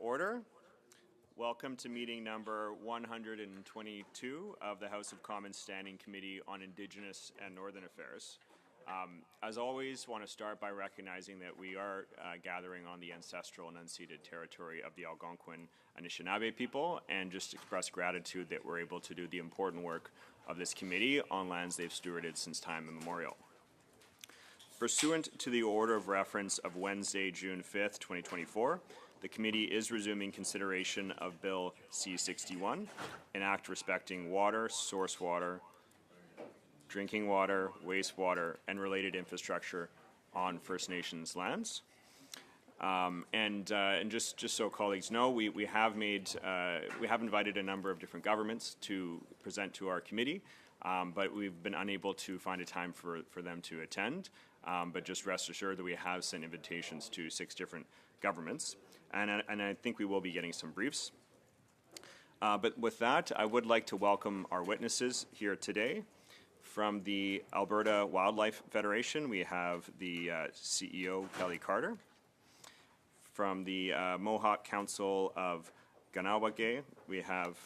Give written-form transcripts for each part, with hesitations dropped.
order. Welcome to meeting number 122 of the House of Commons Standing Committee on Indigenous and Northern Affairs. As always, want to start by recognizing that we are gathering on the ancestral and unceded territory of the Algonquin Anishinaabe people, and just express gratitude that we're able to do the important work of this committee on lands they've stewarded since time immemorial. Pursuant to the order of reference of Wednesday, June 5th, 2024, the committee is resuming consideration of Bill C-61, an act respecting water, source water, drinking water, wastewater, and related infrastructure on First Nations lands. And just so colleagues know, we have invited a number of different governments to present to our committee, but we've been unable to find a time for them to attend. But just rest assured that we have sent invitations to 6 different governments, and I think we will be getting some briefs. But with that, I would like to welcome our witnesses here today. From the Alberta Wildlife Federation, we have the CEO, Kelly Carter. From the Mohawk Council of Kahnawake, we have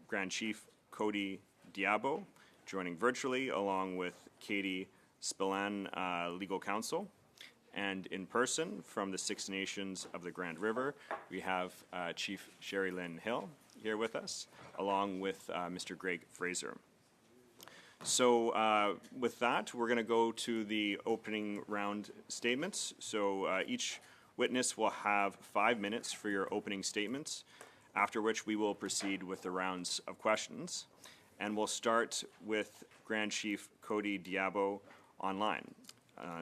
Grand Chief Cody Diabo joining virtually, along with Katie Spillane, Legal Counsel. And in person, from the Six Nations of the Grand River, we have Chief Sherry Lynn Hill here with us, along with Mr. Greg Fraser. So with that, we're going to go to the opening round statements. So each witness will have 5 minutes for your opening statements, after which we will proceed with the rounds of questions. And we'll start with Grand Chief Cody Diabo online.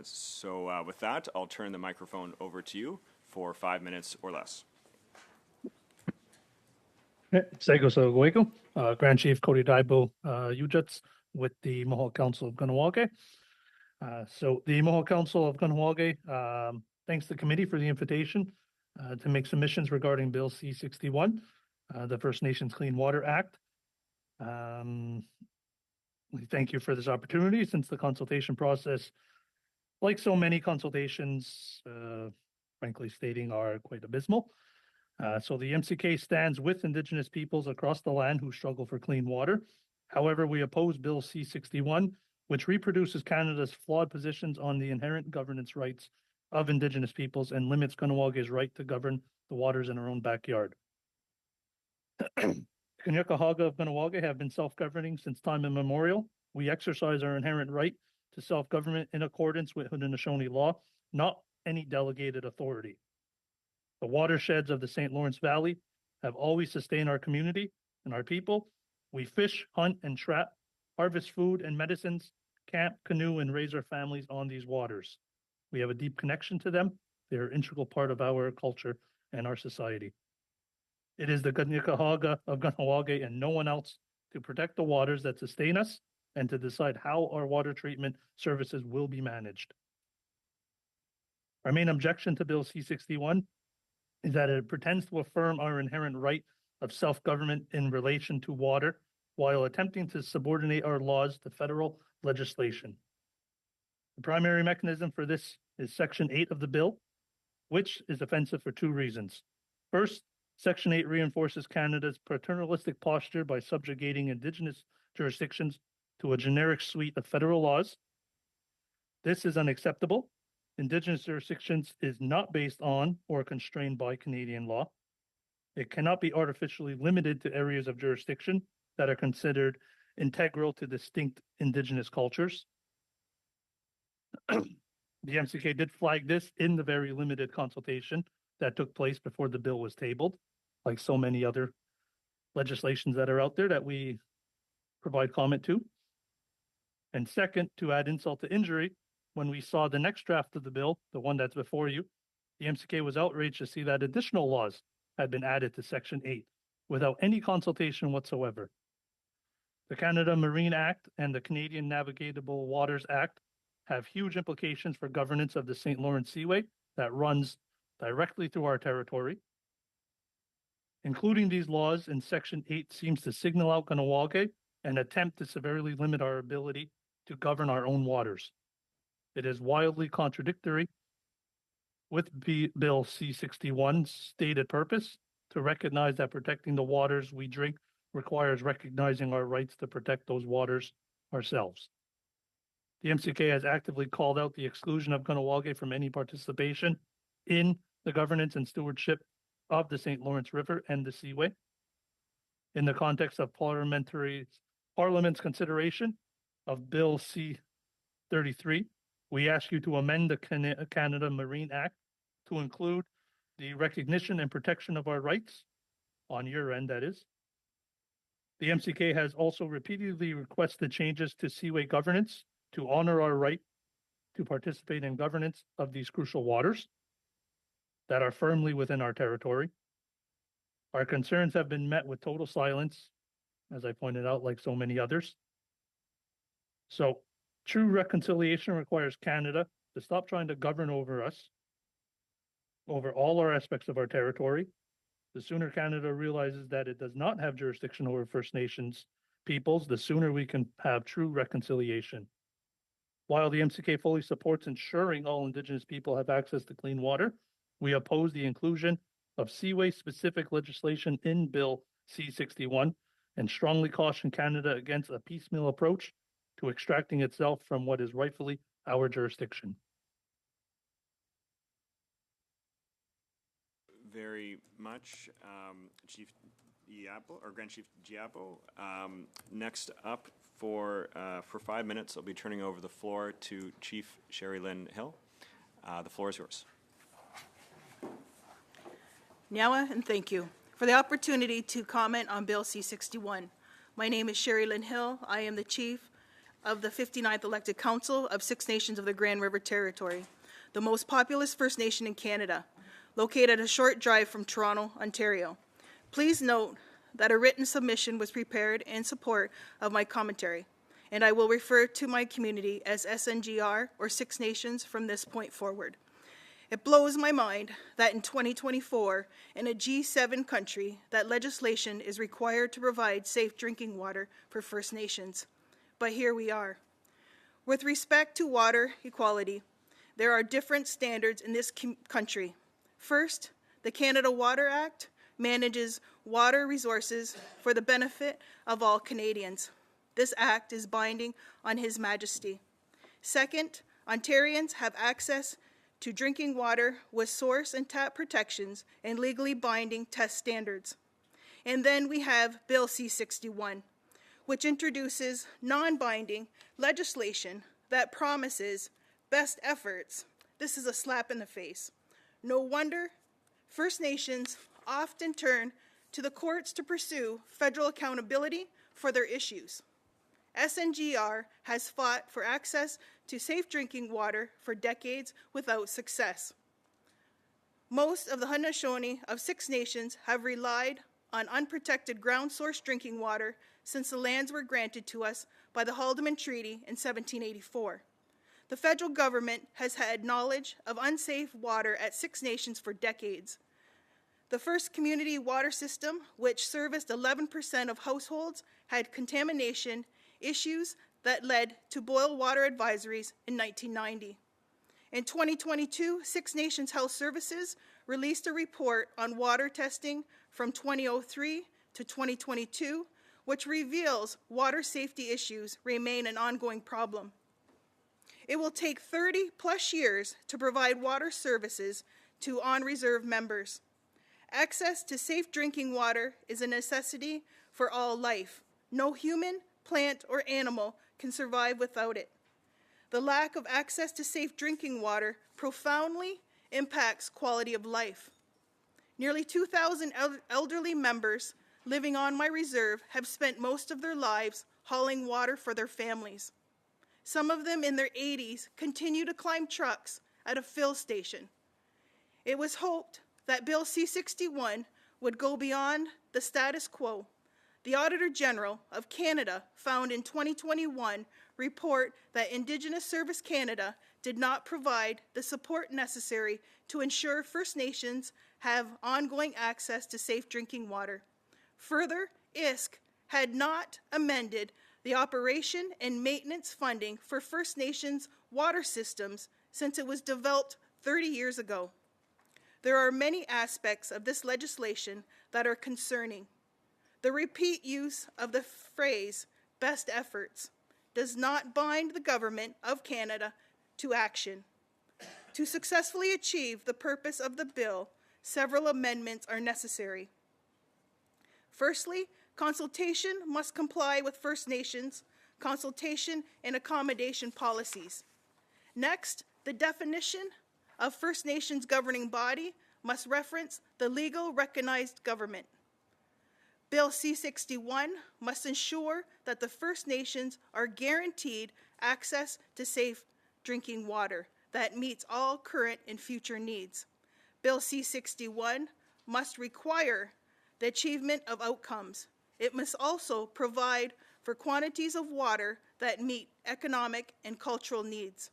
So with that, I'll turn the microphone over to you for 5 minutes or less. Grand Chief Cody Diabo Ujuts with the Mohawk Council of Kahnawake. So the Mohawk Council of Kahnawake thanks the committee for the invitation to make submissions regarding Bill C-61, the First Nations Clean Water Act. We thank you for this opportunity, since the consultation process, like so many consultations, frankly stating, are quite abysmal. So the MCK stands with Indigenous peoples across the land who struggle for clean water. However, we oppose Bill C-61, which reproduces Canada's flawed positions on the inherent governance rights of Indigenous peoples and limits Kahnawakes' right to govern the waters in our own backyard. Kanien'kehá:ka of Kahnawake have been self-governing since time immemorial. We exercise our inherent right to self-government in accordance with Haudenosaunee law, not any delegated authority. The watersheds of the St. Lawrence Valley have always sustained our community and our people. We fish, hunt, and trap, harvest food and medicines, camp, canoe, and raise our families on these waters. We have a deep connection to them. They are an integral part of our culture and our society. It is the Kanien'kehá:ka of Kahnawake and no one else to protect the waters that sustain us and to decide how our water treatment services will be managed. Our main objection to Bill C-61 is that it pretends to affirm our inherent right of self-government in relation to water, while attempting to subordinate our laws to federal legislation. The primary mechanism for this is Section 8 of the bill, which is offensive for 2 reasons. First, Section 8 reinforces Canada's paternalistic posture by subjugating Indigenous jurisdictions to a generic suite of federal laws. This is unacceptable. Indigenous jurisdictions is not based on or constrained by Canadian law. It cannot be artificially limited to areas of jurisdiction that are considered integral to distinct Indigenous cultures. The MCK did flag this in the very limited consultation that took place before the bill was tabled, like so many other legislations that are out there that we provide comment to. And second, to add insult to injury, when we saw the next draft of the bill, the one that's before you, the MCK was outraged to see that additional laws had been added to Section 8 without any consultation whatsoever. The Canada Marine Act and the Canadian Navigable Waters Act have huge implications for governance of the St. Lawrence Seaway that runs directly through our territory. Including these laws in Section 8 seems to signal out Kahnawake and attempt to severely limit our ability to govern our own waters. It is wildly contradictory with Bill C-61's stated purpose to recognize that protecting the waters we drink requires recognizing our rights to protect those waters ourselves. The MCK has actively called out the exclusion of Kahnawake from any participation in the governance and stewardship of the St. Lawrence River and the Seaway. In the context of Parliament's consideration of Bill C-33, we ask you to amend the Canada Marine Act to include the recognition and protection of our rights, on your end, that is. The MCK has also repeatedly requested changes to Seaway governance to honor our right to participate in governance of these crucial waters that are firmly within our territory. Our concerns have been met with total silence, as I pointed out, like so many others. So, true reconciliation requires Canada to stop trying to govern over us, over all our aspects of our territory. The sooner Canada realizes that it does not have jurisdiction over First Nations peoples, the sooner we can have true reconciliation. While the MCK fully supports ensuring all Indigenous people have access to clean water, we oppose the inclusion of Seaway-specific legislation in Bill C-61 and strongly caution Canada against a piecemeal approach to extracting itself from what is rightfully our jurisdiction. Very much, Chief Giappo, or Grand Chief Giappo. Next up for 5 minutes, I'll be turning over the floor to Chief Sherry Lynn Hill. The floor is yours. Nyawa, and thank you for the opportunity to comment on Bill C-61. My name is Sherry Lynn Hill. I am the Chief of the 59th Elected Council of Six Nations of the Grand River Territory, the most populous First Nation in Canada, located a short drive from Toronto, Ontario. Please note that a written submission was prepared in support of my commentary, and I will refer to my community as SNGR, or Six Nations, from this point forward. It blows my mind that in 2024, in a G7 country, that legislation is required to provide safe drinking water for First Nations. But here we are. With respect to water equality, there are different standards in this country. First, the Canada Water Act manages water resources for the benefit of all Canadians. This act is binding on His Majesty. Second, Ontarians have access to drinking water with source and tap protections and legally binding test standards. And then we have Bill C-61, which introduces non-binding legislation that promises best efforts. This is a slap in the face. No wonder First Nations often turn to the courts to pursue federal accountability for their issues. SNGR has fought for access to safe drinking water for decades without success. Most of the Haudenosaunee of Six Nations have relied on unprotected ground source drinking water since the lands were granted to us by the Haldimand Treaty in 1784. The federal government has had knowledge of unsafe water at Six Nations for decades. The first community water system, which serviced 11% of households, had contamination issues that led to boil water advisories in 1990. In 2022, Six Nations Health Services released a report on water testing from 2003 to 2022, which reveals water safety issues remain an ongoing problem. It will take 30+ years to provide water services to on-reserve members. Access to safe drinking water is a necessity for all life. No human, plant, or animal can survive without it. The lack of access to safe drinking water profoundly impacts quality of life. Nearly 2,000 elderly members living on my reserve have spent most of their lives hauling water for their families. Some of them in their 80s continue to climb trucks at a fill station. It was hoped that Bill C-61 would go beyond the status quo. The Auditor General of Canada found in 2021 report that Indigenous Service Canada did not provide the support necessary to ensure First Nations have ongoing access to safe drinking water. Further, ISC had not amended the operation and maintenance funding for First Nations water systems since it was developed 30 years ago. There are many aspects of this legislation that are concerning. The repeat use of the phrase best efforts does not bind the Government of Canada to action. To successfully achieve the purpose of the bill, several amendments are necessary. Firstly, consultation must comply with First Nations consultation and accommodation policies. Next, the definition of First Nations governing body must reference the legal recognized government. Bill C-61 must ensure that the First Nations are guaranteed access to safe drinking water that meets all current and future needs. Bill C-61 must require the achievement of outcomes. It must also provide for quantities of water that meet economic and cultural needs.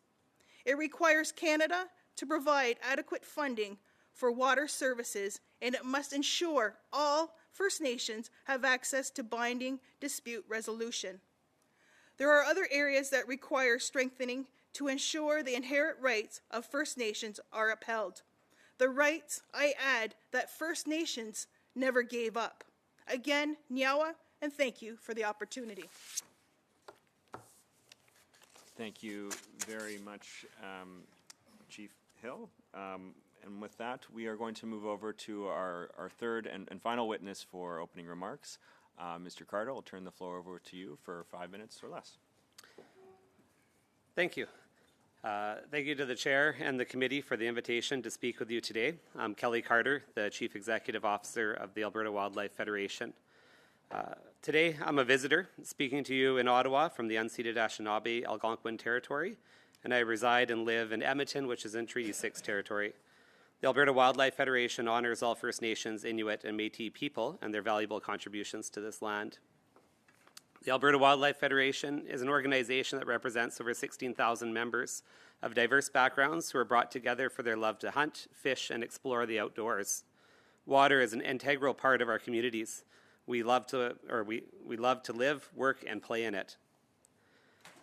It requires Canada to provide adequate funding for water services, and it must ensure all First Nations have access to binding dispute resolution. There are other areas that require strengthening to ensure the inherent rights of First Nations are upheld. The rights, I add, that First Nations never gave up. Again, Nyawa, and thank you for the opportunity. Thank you very much, Chief Hill. And with that, we are going to move over to our third and final witness for opening remarks. Mr. Carter, I'll turn the floor over to you for 5 minutes or less. Thank you. Thank you to the Chair and the committee for the invitation to speak with you today. I'm Kelly Carter, the Chief Executive Officer of the Alberta Wildlife Federation. Today, I'm a visitor speaking to you in Ottawa from the unceded Anishinaabe Algonquin Territory, and I reside and live in Edmonton, which is in Treaty 6 territory. The Alberta Wildlife Federation honors all First Nations, Inuit, and Métis people and their valuable contributions to this land. The Alberta Wildlife Federation is an organization that represents over 16,000 members of diverse backgrounds who are brought together for their love to hunt, fish, and explore the outdoors. Water is an integral part of our communities. We love to live, work, and play in it.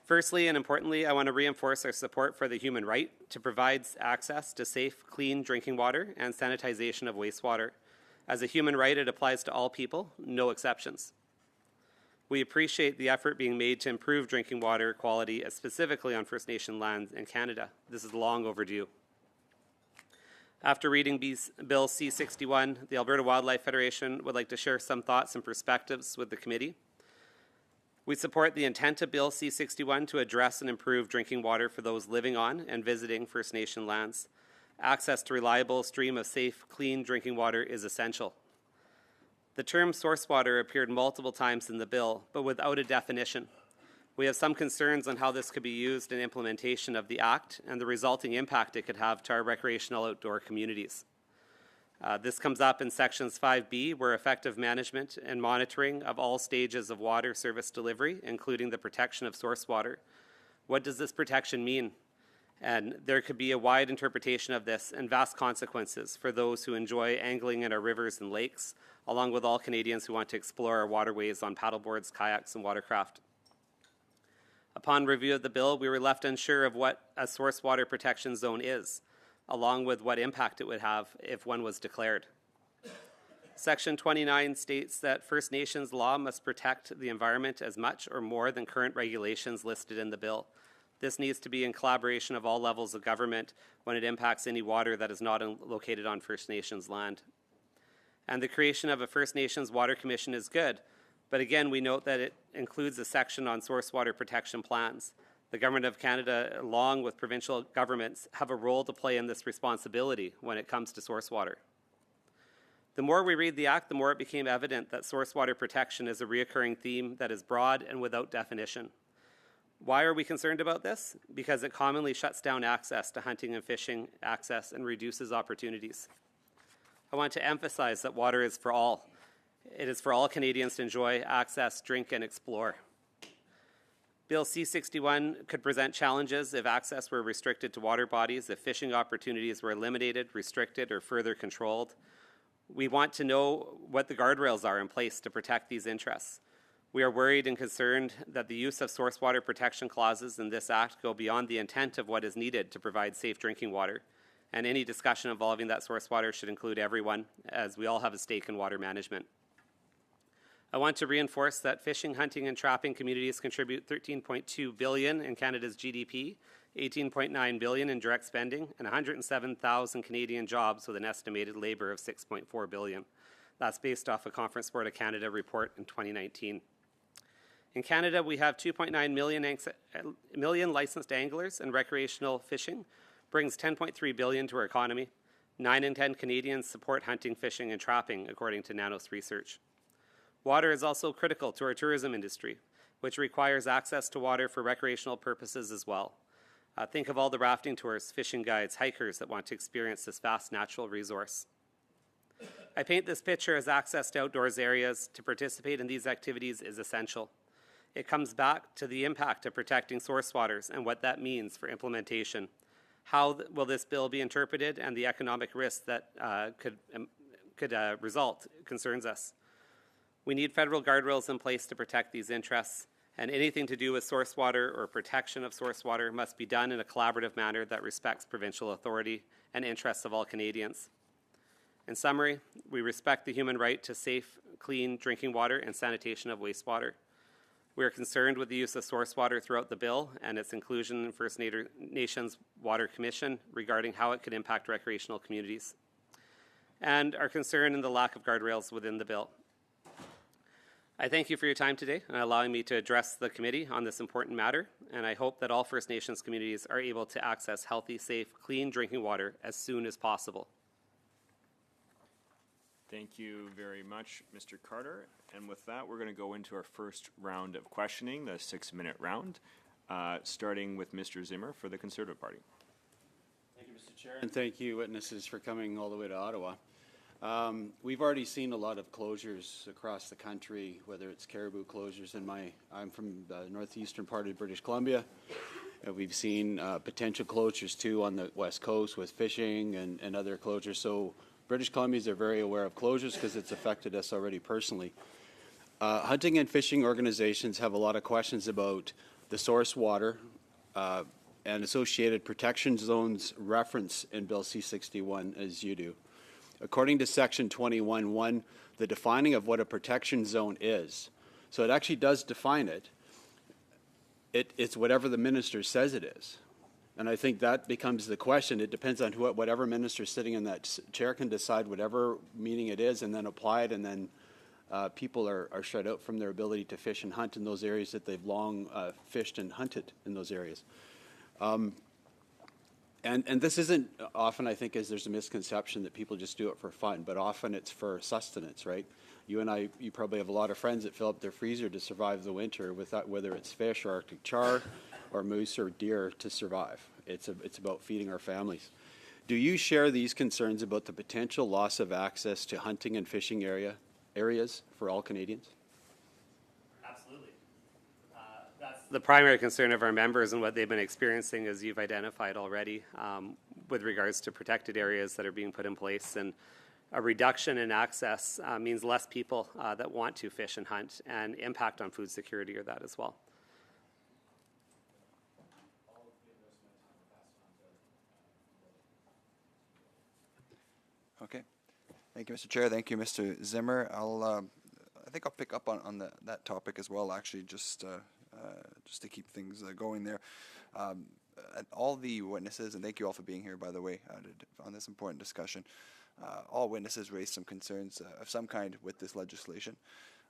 Firstly, and importantly, I want to reinforce our support for the human right to provide access to safe, clean drinking water and sanitization of wastewater. As a human right, it applies to all people, no exceptions. We appreciate the effort being made to improve drinking water quality, specifically on First Nation lands in Canada. This is long overdue. After reading Bill C-61, the Alberta Wildlife Federation would like to share some thoughts and perspectives with the committee. We support the intent of Bill C-61 to address and improve drinking water for those living on and visiting First Nation lands. Access to reliable stream of safe, clean drinking water is essential. The term source water appeared multiple times in the bill, but without a definition. We have some concerns on how this could be used in implementation of the Act and the resulting impact it could have to our recreational outdoor communities. This comes up in Sections 5B, where effective management and monitoring of all stages of water service delivery, including the protection of source water. What does this protection mean? And there could be a wide interpretation of this and vast consequences for those who enjoy angling in our rivers and lakes, along with all Canadians who want to explore our waterways on paddleboards, kayaks, and watercraft. Upon review of the bill, we were left unsure of what a source water protection zone is, along with what impact it would have if one was declared. Section 29 states that First Nations law must protect the environment as much or more than current regulations listed in the bill. This needs to be in collaboration of all levels of government when it impacts any water that is not located on First Nations land. And the creation of a First Nations Water Commission is good, but again, we note that it includes a section on source water protection plans. The Government of Canada, along with provincial governments, have a role to play in this responsibility when it comes to source water. The more we read the Act, the more it became evident that source water protection is a reoccurring theme that is broad and without definition. Why are we concerned about this? Because it commonly shuts down access to hunting and fishing access and reduces opportunities. I want to emphasize that water is for all. It is for all Canadians to enjoy, access, drink, and explore. Bill C-61 could present challenges if access were restricted to water bodies, if fishing opportunities were eliminated, restricted, or further controlled. We want to know what the guardrails are in place to protect these interests. We are worried and concerned that the use of source water protection clauses in this Act go beyond the intent of what is needed to provide safe drinking water. and any discussion involving that source water should include everyone, as we all have a stake in water management. I want to reinforce that fishing, hunting, and trapping communities contribute $13.2 billion in Canada's GDP, $18.9 billion in direct spending, and 107,000 Canadian jobs with an estimated labor of $6.4 billion. That's based off a Conference Board of Canada report in 2019. In Canada, we have 2.9 million licensed anglers, and recreational fishing brings $10.3 billion to our economy. 9 in 10 Canadians support hunting, fishing, and trapping, according to Nanos research. Water is also critical to our tourism industry, which requires access to water for recreational purposes as well. Think of all the rafting tours, fishing guides, hikers that want to experience this vast natural resource. I paint this picture as access to outdoors areas to participate in these activities is essential. It comes back to the impact of protecting source waters and what that means for implementation. How will this bill be interpreted, and the economic risk that could result concerns us. We need federal guardrails in place to protect these interests, and anything to do with source water or protection of source water must be done in a collaborative manner that respects provincial authority and interests of all Canadians. In summary, we respect the human right to safe, clean drinking water and sanitation of wastewater. We are concerned with the use of source water throughout the bill and its inclusion in First Nations Water Commission regarding how it could impact recreational communities, and are concerned in the lack of guardrails within the bill. I thank you for your time today and allowing me to address the committee on this important matter, and I hope that all First Nations communities are able to access healthy, safe, clean drinking water as soon as possible. Thank you very much, Mr. Carter. And with that, we're going to go into our first round of questioning, the 6-minute round, starting with Mr. Zimmer for the Conservative Party. Thank you, Mr. Chair, and thank you, witnesses, for coming all the way to Ottawa. We've already seen a lot of closures across the country, whether it's caribou closures. I'm from the northeastern part of British Columbia. We've seen potential closures too on the west coast with fishing and other closures. So British Columbians are very aware of closures because it's affected us already personally. Hunting and fishing organizations have a lot of questions about the source water and associated protection zones reference in Bill C-61, as you do. According to Section 21.1, the defining of what a protection zone is. So it actually does define it. It's whatever the minister says it is. And I think that becomes the question. It depends on whatever minister sitting in that chair can decide whatever meaning it is and then apply it, and then people are shut out from their ability to fish and hunt in those areas that they've long fished and hunted in those areas. And this isn't often, I think, as there's a misconception that people just do it for fun, but often it's for sustenance, right? You and I, you probably have a lot of friends that fill up their freezer to survive the winter with that, whether it's fish or Arctic char or moose or deer to survive. It's about feeding our families. Do you share these concerns about the potential loss of access to hunting and fishing areas for all Canadians? Absolutely. That's the primary concern of our members and what they've been experiencing, as you've identified already, with regards to protected areas that are being put in place. And a reduction in access means less people that want to fish and hunt, and impact on food security or that as well. Okay. Thank you, Mr. Chair. Thank you, Mr. Zimmer. I think I'll pick up on that topic as well, actually, just to keep things going there. All the witnesses, and thank you all for being here, by the way, on this important discussion. All witnesses raised some concerns of some kind with this legislation,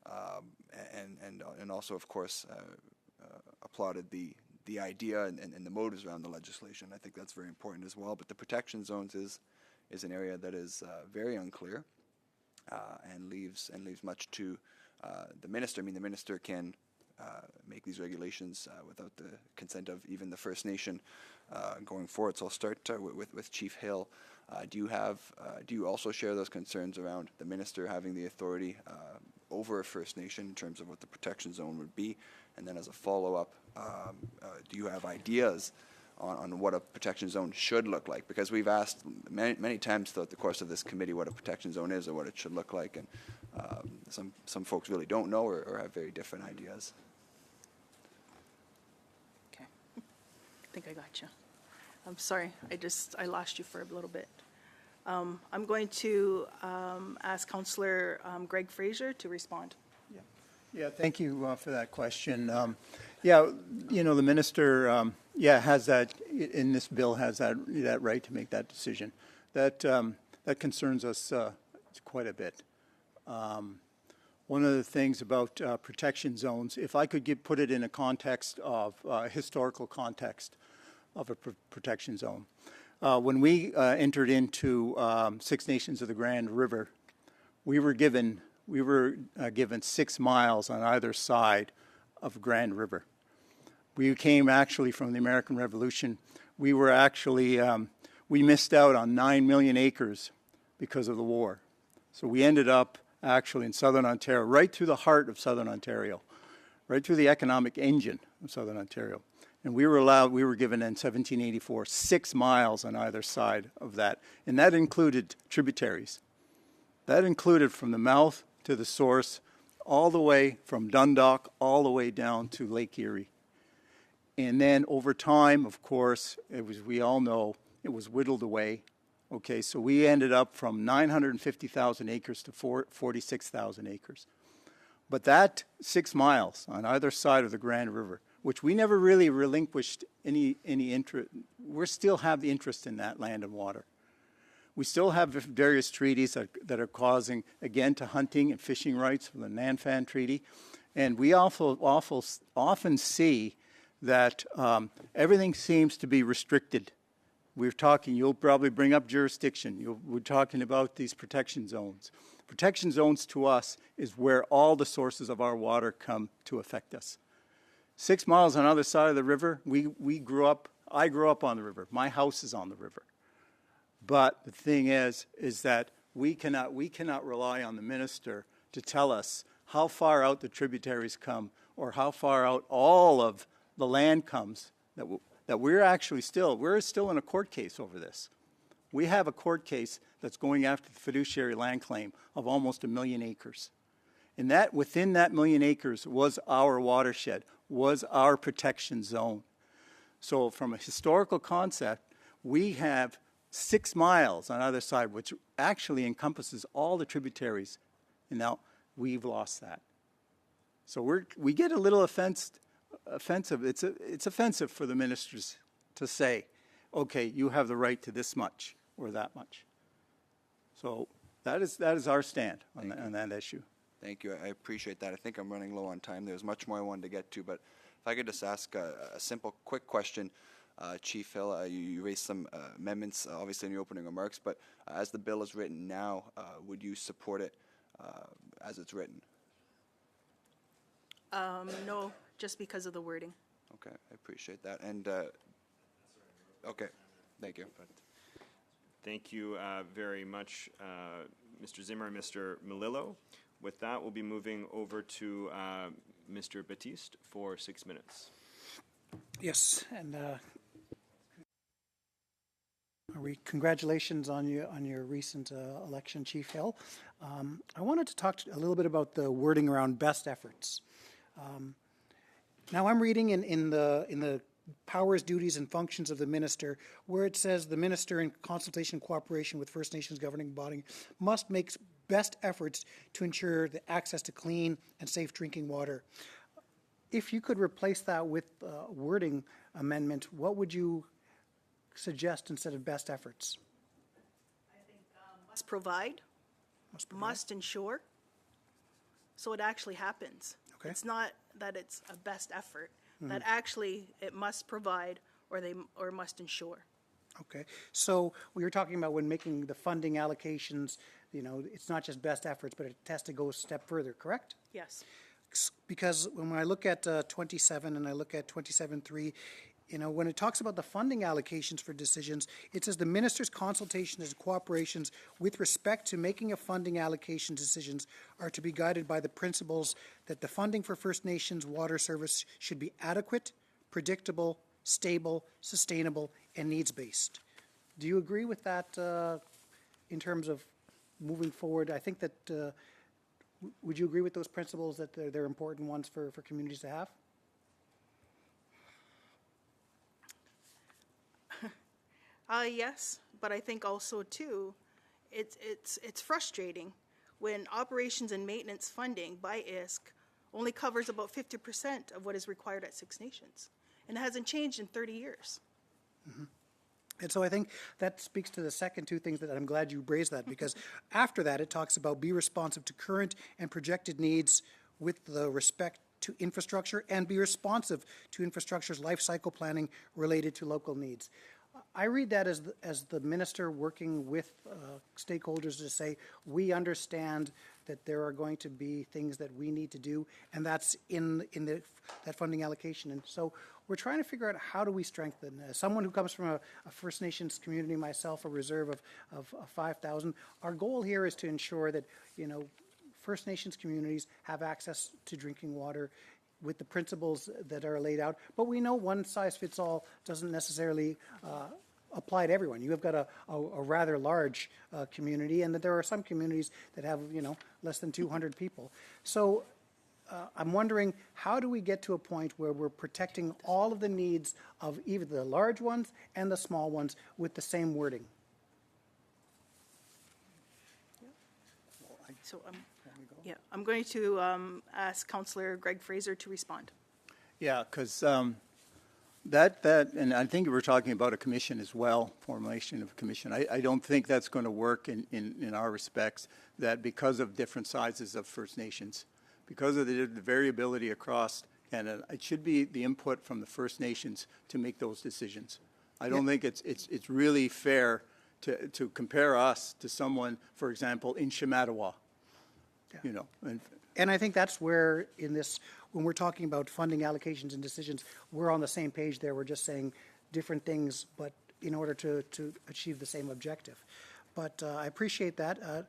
and also, of course, applauded the idea and the motives around the legislation. I think that's very important as well. But the protection zones is an area that is very unclear and leaves much to the minister. I mean, the minister can make these regulations without the consent of even the First Nation going forward. So I'll start with Chief Hill. Do you also share those concerns around the minister having the authority over a First Nation in terms of what the protection zone would be? And then as a follow-up, do you have ideas on what a protection zone should look like? Because we've asked many times throughout the course of this committee what a protection zone is or what it should look like, and some folks really don't know or have very different ideas. Okay. I think I got you. I'm sorry, I lost you for a little bit. I'm going to ask Councillor Greg Fraser to respond. Yeah, thank you for that question. Yeah, you know, the minister, has that, in this bill, has that right to make that decision. That concerns us quite a bit. One of the things about protection zones, if I could put it in a context of historical context of a protection zone. When we entered into Six Nations of the Grand River, we were given 6 miles on either side of Grand River. We came actually from the American Revolution. We were actually, we missed out on 9 million acres because of the war. So we ended up actually in southern Ontario, right through the heart of southern Ontario, right through the economic engine of southern Ontario. And we were given in 1784 6 miles on either side of that. And that included tributaries. That included from the mouth to the source, all the way from Dundalk, all the way down to Lake Erie. And then over time, of course, we all know, it was whittled away. Okay, so we ended up from 950,000 acres to 46,000 acres. But that 6 miles on either side of the Grand River, which we never really relinquished any interest, we still have the interest in that land and water. We still have various treaties that are causing, again, to hunting and fishing rights from the Nanfan Treaty. And we also often see that everything seems to be restricted. We're talking, you'll probably bring up jurisdiction. We're talking about these protection zones. Protection zones to us is where all the sources of our water come to affect us. 6 miles on the other side of the river, I grew up on the river. My house is on the river. But the thing is that we cannot rely on the minister to tell us how far out the tributaries come or how far out all of the land comes that we're still in a court case over this. We have a court case that's going after the fiduciary land claim of almost 1 million acres. And that within that 1 million acres was our watershed, was our protection zone. So from a historical concept, we have 6 miles on either side, which actually encompasses all the tributaries. And now we've lost that. So we get a little offensive. It's offensive for the ministers to say, okay, you have the right to this much or that much. So that is our stand on that issue. Thank you. I appreciate that. I think I'm running low on time. There's much more I wanted to get to, but if I could just ask a simple, quick question. Chief Hill, you raised some amendments, obviously, in your opening remarks, but as the bill is written now, would you support it as it's written? No, just because of the wording. Okay, I appreciate that. And, okay, thank you. Thank you very much, Mr. Zimmer and Mr. Melillo. With that, we'll be moving over to Mr. Batiste for 6 minutes. Yes, and congratulations on your recent election, Chief Hill. I wanted to talk a little bit about the wording around best efforts. Now I'm reading in the powers, duties, and functions of the minister, where it says the minister, in consultation and cooperation with First Nations governing body, must make best efforts to ensure the access to clean and safe drinking water. If you could replace that with a wording amendment, what would you suggest instead of best efforts? I think must provide, must ensure, so it actually happens. Okay. It's not that it's a best effort, that actually it must provide or must ensure. Okay, so we were talking about when making the funding allocations, it's not just best efforts, but it has to go a step further, correct? Yes. Because when I look at 27 and I look at 27.3, when it talks about the funding allocations for decisions, it says the minister's consultations and cooperations with respect to making a funding allocation decisions are to be guided by the principles that the funding for First Nations water service should be adequate, predictable, stable, sustainable, and needs-based. Do you agree with that in terms of moving forward? I think that, would you agree with those principles that they're important ones for communities to have? Yes, but I think also too, it's frustrating when operations and maintenance funding by ISC only covers about 50% of what is required at Six Nations, and it hasn't changed in 30 years. And so I think that speaks to the second two things that I'm glad you raised that, because after that, it talks about be responsive to current and projected needs with the respect to infrastructure and be responsive to infrastructure's life cycle planning related to local needs. I read that as the minister working with stakeholders to say, we understand that there are going to be things that we need to do, and that's in that funding allocation. And so we're trying to figure out how do we strengthen. As someone who comes from a First Nations community myself, a reserve of 5,000, our goal here is to ensure that, First Nations communities have access to drinking water with the principles that are laid out. But we know one size fits all doesn't necessarily apply to everyone. You have got a rather large community, and that there are some communities that have, less than 200 people. So I'm wondering, how do we get to a point where we're protecting all of the needs of even the large ones and the small ones with the same wording? So I'm going to ask Councillor Greg Fraser to respond. Yeah, because that, and I think we're talking about a commission as well, formulation of a commission. I don't think that's going to work in our respects, that because of different sizes of First Nations, because of the variability across Canada, it should be the input from the First Nations to make those decisions. I don't think it's really fair to compare us to someone, for example, in Shamattawa. And I think that's where when we're talking about funding allocations and decisions, we're on the same page there. We're just saying different things, but in order to achieve the same objective. But I appreciate that.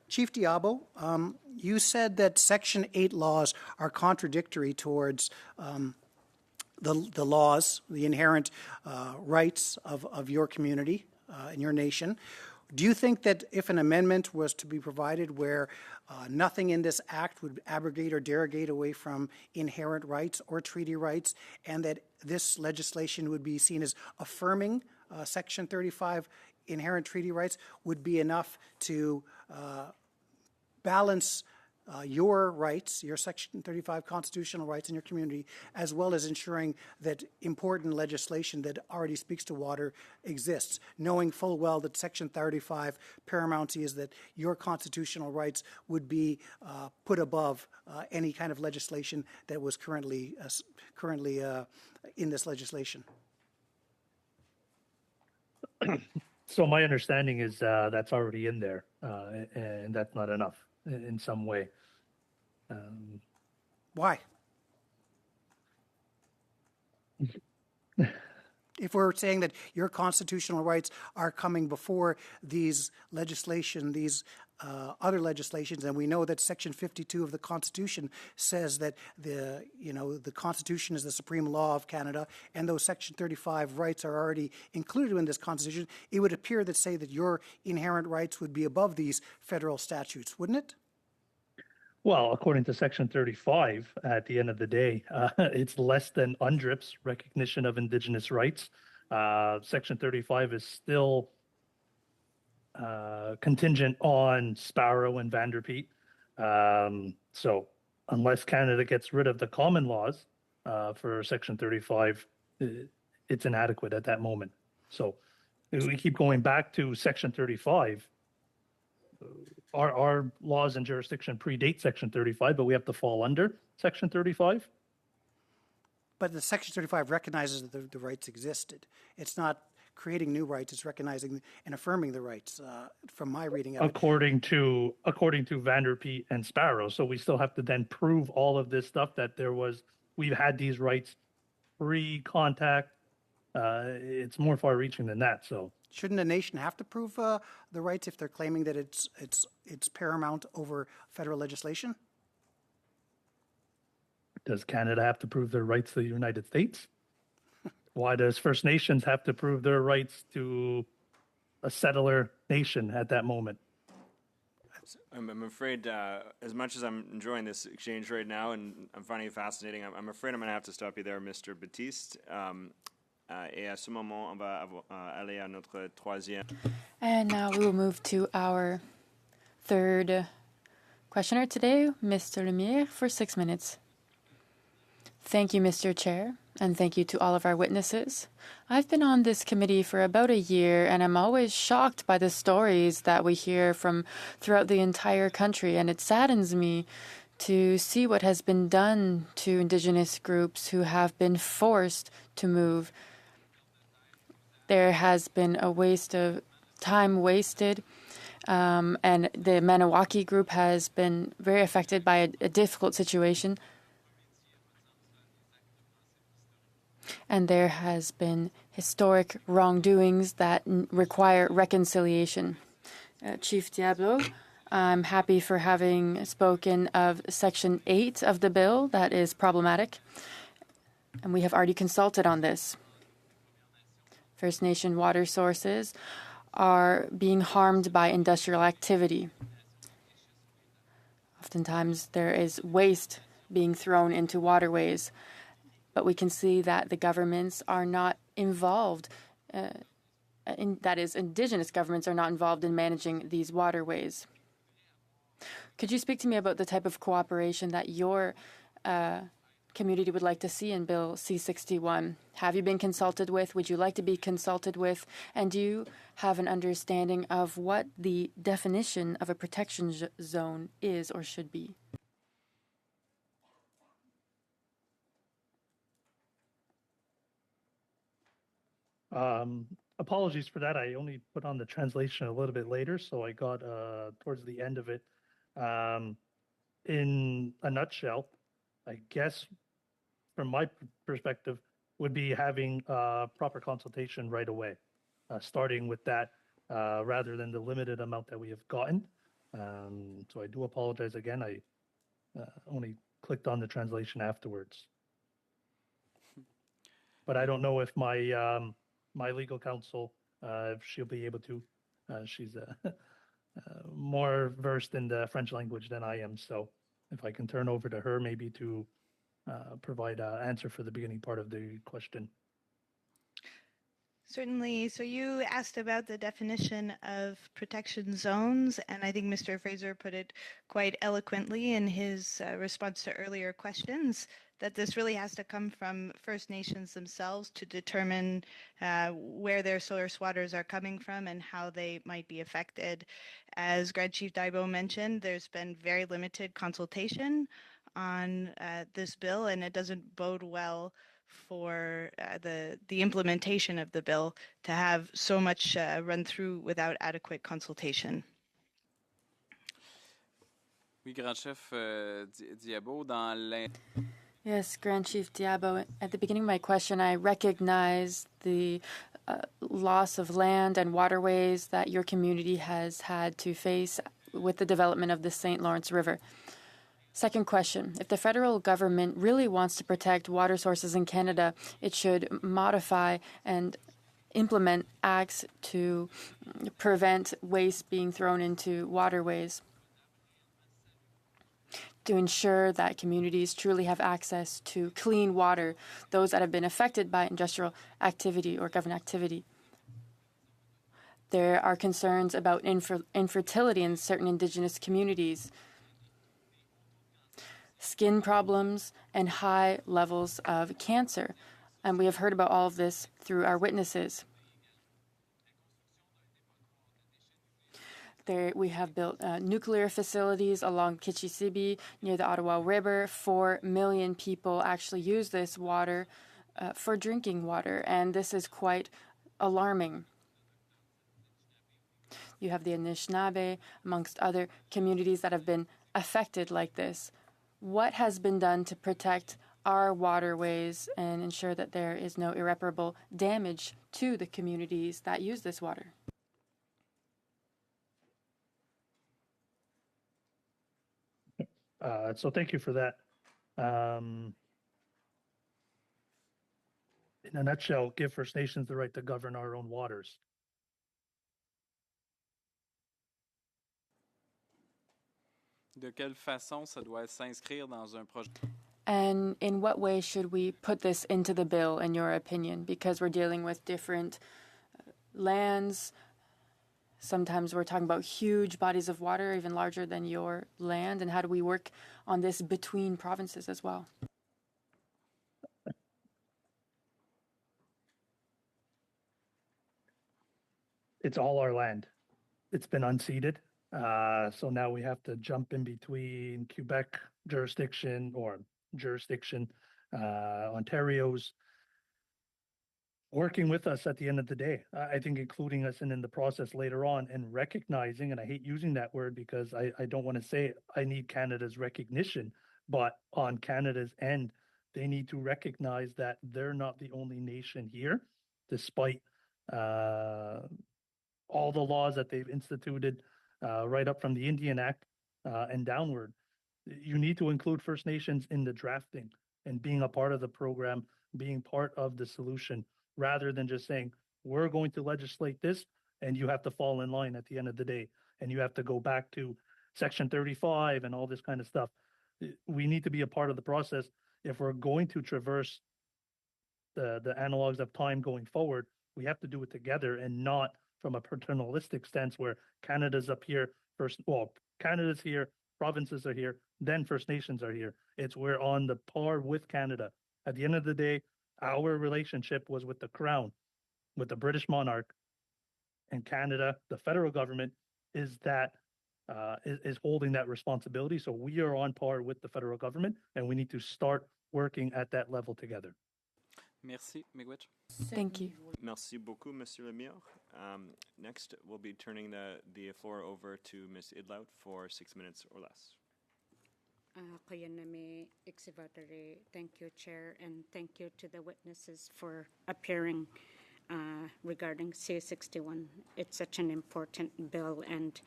Chief Diabo, you said that Section 8 laws are contradictory towards the laws, the inherent rights of your community and your nation. Do you think that if an amendment was to be provided where nothing in this act would abrogate or derogate away from inherent rights or treaty rights, and that this legislation would be seen as affirming Section 35 inherent treaty rights, would be enough to balance your rights, your Section 35 constitutional rights in your community, as well as ensuring that important legislation that already speaks to water exists, knowing full well that Section 35 paramountcy is that your constitutional rights would be put above any kind of legislation that was currently in this legislation? So my understanding is that's already in there, and that's not enough in some way. Why? If we're saying that your constitutional rights are coming before these legislation, these other legislations, and we know that Section 52 of the Constitution says that the Constitution is the supreme law of Canada, and those Section 35 rights are already included in this Constitution, it would appear that say that your inherent rights would be above these federal statutes, wouldn't it? Well, according to Section 35, at the end of the day, it's less than UNDRIP's recognition of Indigenous rights. Section 35 is still contingent on Sparrow and Vanderpeet. So unless Canada gets rid of the common laws for Section 35, it's inadequate at that moment. So we keep going back to Section 35. Our laws and jurisdiction predate Section 35, but we have to fall under Section 35. But the Section 35 recognizes that the rights existed. It's not creating new rights; it's recognizing and affirming the rights. From my reading of it, according to Vanderpeet and Sparrow, so we still have to then prove all of this stuff that we've had these rights pre-contact. It's more far-reaching than that. So. Shouldn't a nation have to prove the rights if they're claiming that it's paramount over federal legislation? Does Canada have to prove their rights to the United States? Why does First Nations have to prove their rights to a settler nation at that moment? I'm afraid, as much as I'm enjoying this exchange right now and I'm finding it fascinating, I'm afraid I'm going to have to stop you there, Mr. Batiste. Et à ce moment, on va aller à notre troisième. And now we will move to our third questioner today, Mr. Lemire, for 6 minutes. Thank you, Mr. Chair, and thank you to all of our witnesses. I've been on this committee for about a year, and I'm always shocked by the stories that we hear from throughout the entire country, and it saddens me to see what has been done to Indigenous groups who have been forced to move. There has been a waste of time wasted, and the Maniwaki group has been very affected by a difficult situation. And there has been historic wrongdoings that require reconciliation. Chief Diablo, I'm happy for having spoken of Section 8 of the bill that is problematic, and we have already consulted on this. First Nation water sources are being harmed by industrial activity. Oftentimes there is waste being thrown into waterways, but we can see that the governments are not involved, that is, Indigenous governments are not involved in managing these waterways. Could you speak to me about the type of cooperation that your community would like to see in Bill C-61? Have you been consulted with? Would you like to be consulted with? And do you have an understanding of what the definition of a protection zone is or should be? Apologies for that. I only put on the translation a little bit later, so I got towards the end of it. In a nutshell, I guess from my perspective, would be having proper consultation right away, starting with that rather than the limited amount that we have gotten. So I do apologize again. I only clicked on the translation afterwards. But I don't know if my my legal counsel, if she'll be able to. She's more versed in the French language than I am. So if I can turn over to her, maybe to provide an answer for the beginning part of the question. Certainly. So you asked about the definition of protection zones, and I think Mr. Fraser put it quite eloquently in his response to earlier questions, that this really has to come from First Nations themselves to determine where their source waters are coming from and how they might be affected. As Grand Chief Daibo mentioned, there's been very limited consultation on this bill, and it doesn't bode well for the implementation of the bill to have so much run through without adequate consultation. Oui, Grand Chef Diabo, dans Yes, Grand Chief Diabo, at the beginning of my question, I recognized the loss of land and waterways that your community has had to face with the development of the St. Lawrence River. Second question, if the federal government really wants to protect water sources in Canada, it should modify and implement acts to prevent waste being thrown into waterways, to ensure that communities truly have access to clean water, those that have been affected by industrial activity or government activity. There are concerns about infertility in certain Indigenous communities, skin problems, and high levels of cancer. And we have heard about all of this through our witnesses. We have built nuclear facilities along Kichisibi near the Ottawa River. 4 million people actually use this water for drinking water, and this is quite alarming. You have the Anishinaabe, amongst other communities that have been affected like this. What has been done to protect our waterways and ensure that there is no irreparable damage to the communities that use this water? So thank you for that. In a nutshell, give First Nations the right to govern our own waters. de quelle façon ça doit s'inscrire dans un projet? And in what way should we put this into the bill, in your opinion? Because we're dealing with different lands. Sometimes we're talking about huge bodies of water, even larger than your land. And how do we work on this between provinces as well? It's all our land. It's been unceded. So now we have to jump in between Quebec jurisdiction or jurisdiction, Ontario's working with us at the end of the day. I think including us in the process later on and recognizing, and I hate using that word because I don't want to say it, I need Canada's recognition, but on Canada's end, they need to recognize that they're not the only nation here, despite all the laws that they've instituted right up from the Indian Act and downward. You need to include First Nations in the drafting and being a part of the program, being part of the solution, rather than just saying, we're going to legislate this and you have to fall in line at the end of the day. And you have to go back to Section 35 and all this kind of stuff. We need to be a part of the process if we're going to traverse the analogs of time going forward. We have to do it together and not from a paternalistic stance where Canada's up here first. Well, Canada's here, provinces are here, then First Nations are here. It's we're on the par with Canada. At the end of the day, our relationship was with the Crown, with the British monarch, and Canada, the federal government, is holding that responsibility. So we are on par with the federal government, and we need to start working at that level together. Merci, Miigwech. Thank you. Merci beaucoup, Monsieur Lemire. Next, we'll be turning the floor over to Ms. Idlout for 6 minutes or less. Thank you, Chair, and thank you to the witnesses for appearing regarding C61. It's such an important bill, and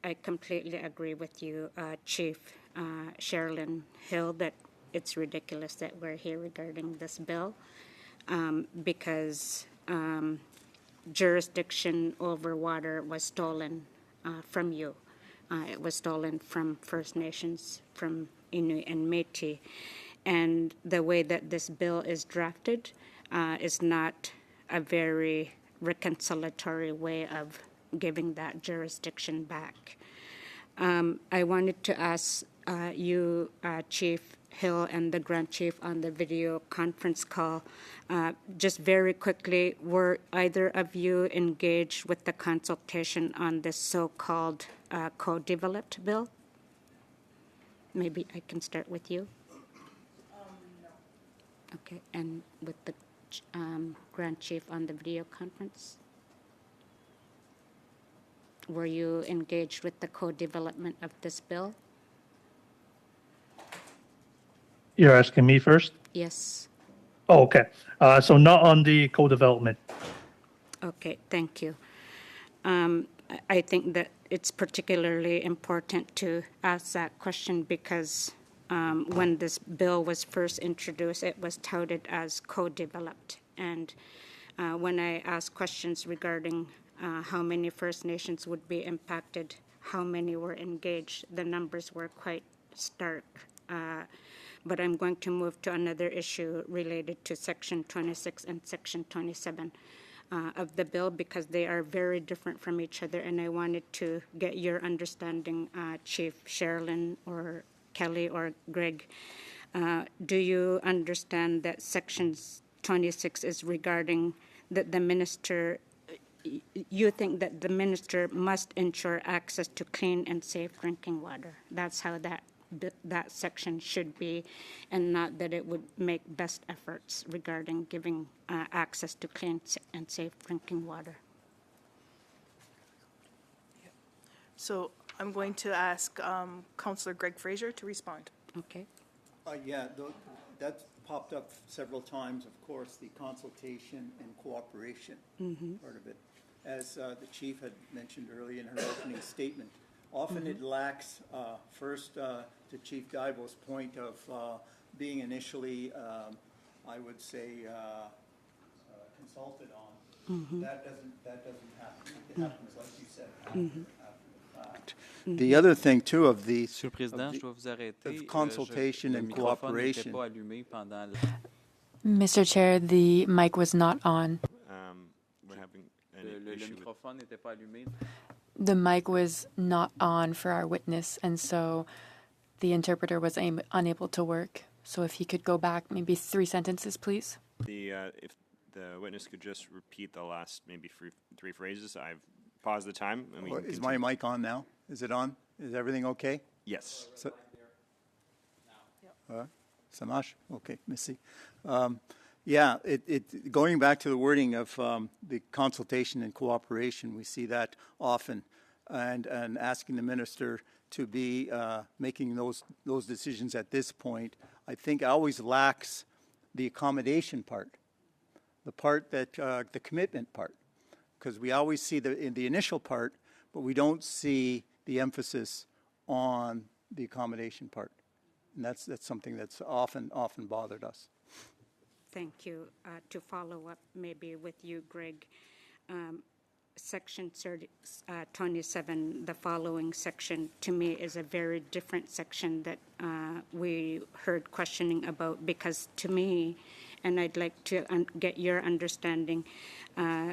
I completely agree with you, Chief Sherilyn Hill, that it's ridiculous that we're here regarding this bill because jurisdiction over water was stolen from you. It was stolen from First Nations, from Inuit and Métis. And the way that this bill is drafted is not a very reconciliatory way of giving that jurisdiction back. I wanted to ask you, Chief Hill, and the Grand Chief on the video conference call, just very quickly, were either of you engaged with the consultation on this so-called co-developed bill? Maybe I can start with you. No. Okay, and with the Grand Chief on the video conference? Were you engaged with the co-development of this bill? You're asking me first? Yes. Oh, okay. So not on the co-development. Okay, thank you. I think that it's particularly important to ask that question because when this bill was first introduced, it was touted as co-developed. And when I asked questions regarding how many First Nations would be impacted, how many were engaged, the numbers were quite stark. But I'm going to move to another issue related to Section 26 and Section 27 of the bill because they are very different from each other, and I wanted to get your understanding, Chief Sherilyn or Kelly or Greg. Do you understand that Section 26 is regarding that the minister, you think that the minister must ensure access to clean and safe drinking water? That's how that section should be, and not that it would make best efforts regarding giving access to clean and safe drinking water. So I'm going to ask Councillor Greg Fraser to respond. Okay. That's popped up several times, of course, the consultation and cooperation part of it. As the chief had mentioned earlier in her opening statement, often it lacks, first, to Chief Dibo's point of being initially, I would say, consulted on. That doesn't happen. It happens, like you said, after the fact. correct. The other thing, too, of the Monsieur le Président, je dois vous arrêter. of consultation le and microphone n'était cooperation. pas allumé pendant Mr. Chair, the mic was not on. We're having le an issue with microphone n'était pas allumé. The mic was not on for our witness, and so the interpreter was unable to work. So if he could go back maybe 3 sentences, please. if the witness could just repeat the last maybe three phrases. I've paused the time. And we can Is my continue. mic on now? Is it on? Is everything okay? Yes. So, ça marche? Okay, merci. Yeah, going back to the wording of the consultation and cooperation, we see that often, and asking the minister to be making those decisions at this point, I think always lacks the accommodation part, the part that the commitment part, because we always see in the initial part, but we don't see the emphasis on the accommodation part, and that's something that's often bothered us. Thank you. To follow up maybe with you, Greg, Section 27, the following section, to me is a very different section that we heard questioning about, because to me, and I'd like to get your understanding,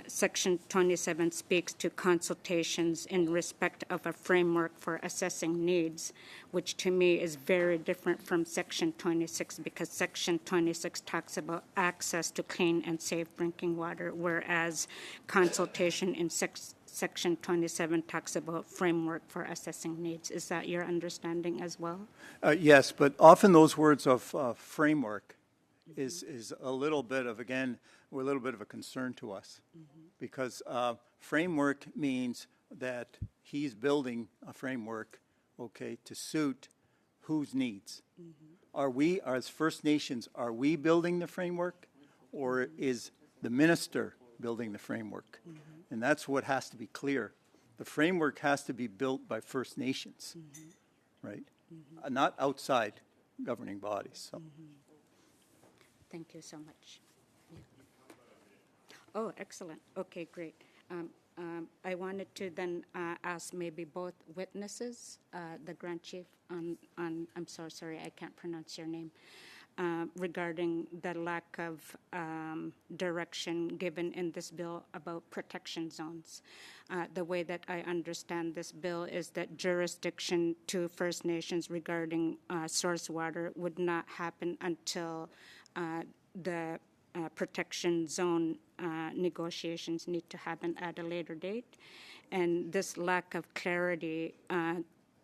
Section 27 speaks to consultations in respect of a framework for assessing needs, which to me is very different from Section 26, because Section 26 talks about access to clean and safe drinking water, whereas consultation in Section 27 talks about framework for assessing needs. Is that your understanding as well? Yes, but often those words of framework is a little bit of, again, a little bit of a concern to us, because framework means that he's building a framework, okay, to suit whose needs. Are we, as First Nations, are we building the framework, or is the minister building the framework? And that's what has to be clear. The framework has to be built by First Nations, right? Not outside governing bodies. So. Thank you so much. Yeah. Oh, excellent. Okay, great. I wanted to then ask maybe both witnesses, the Grand Chief I'm so sorry, I can't pronounce your name, regarding the lack of direction given in this bill about protection zones. The way that I understand this bill is that jurisdiction to First Nations regarding source water would not happen until the protection zone negotiations need to happen at a later date. And this lack of clarity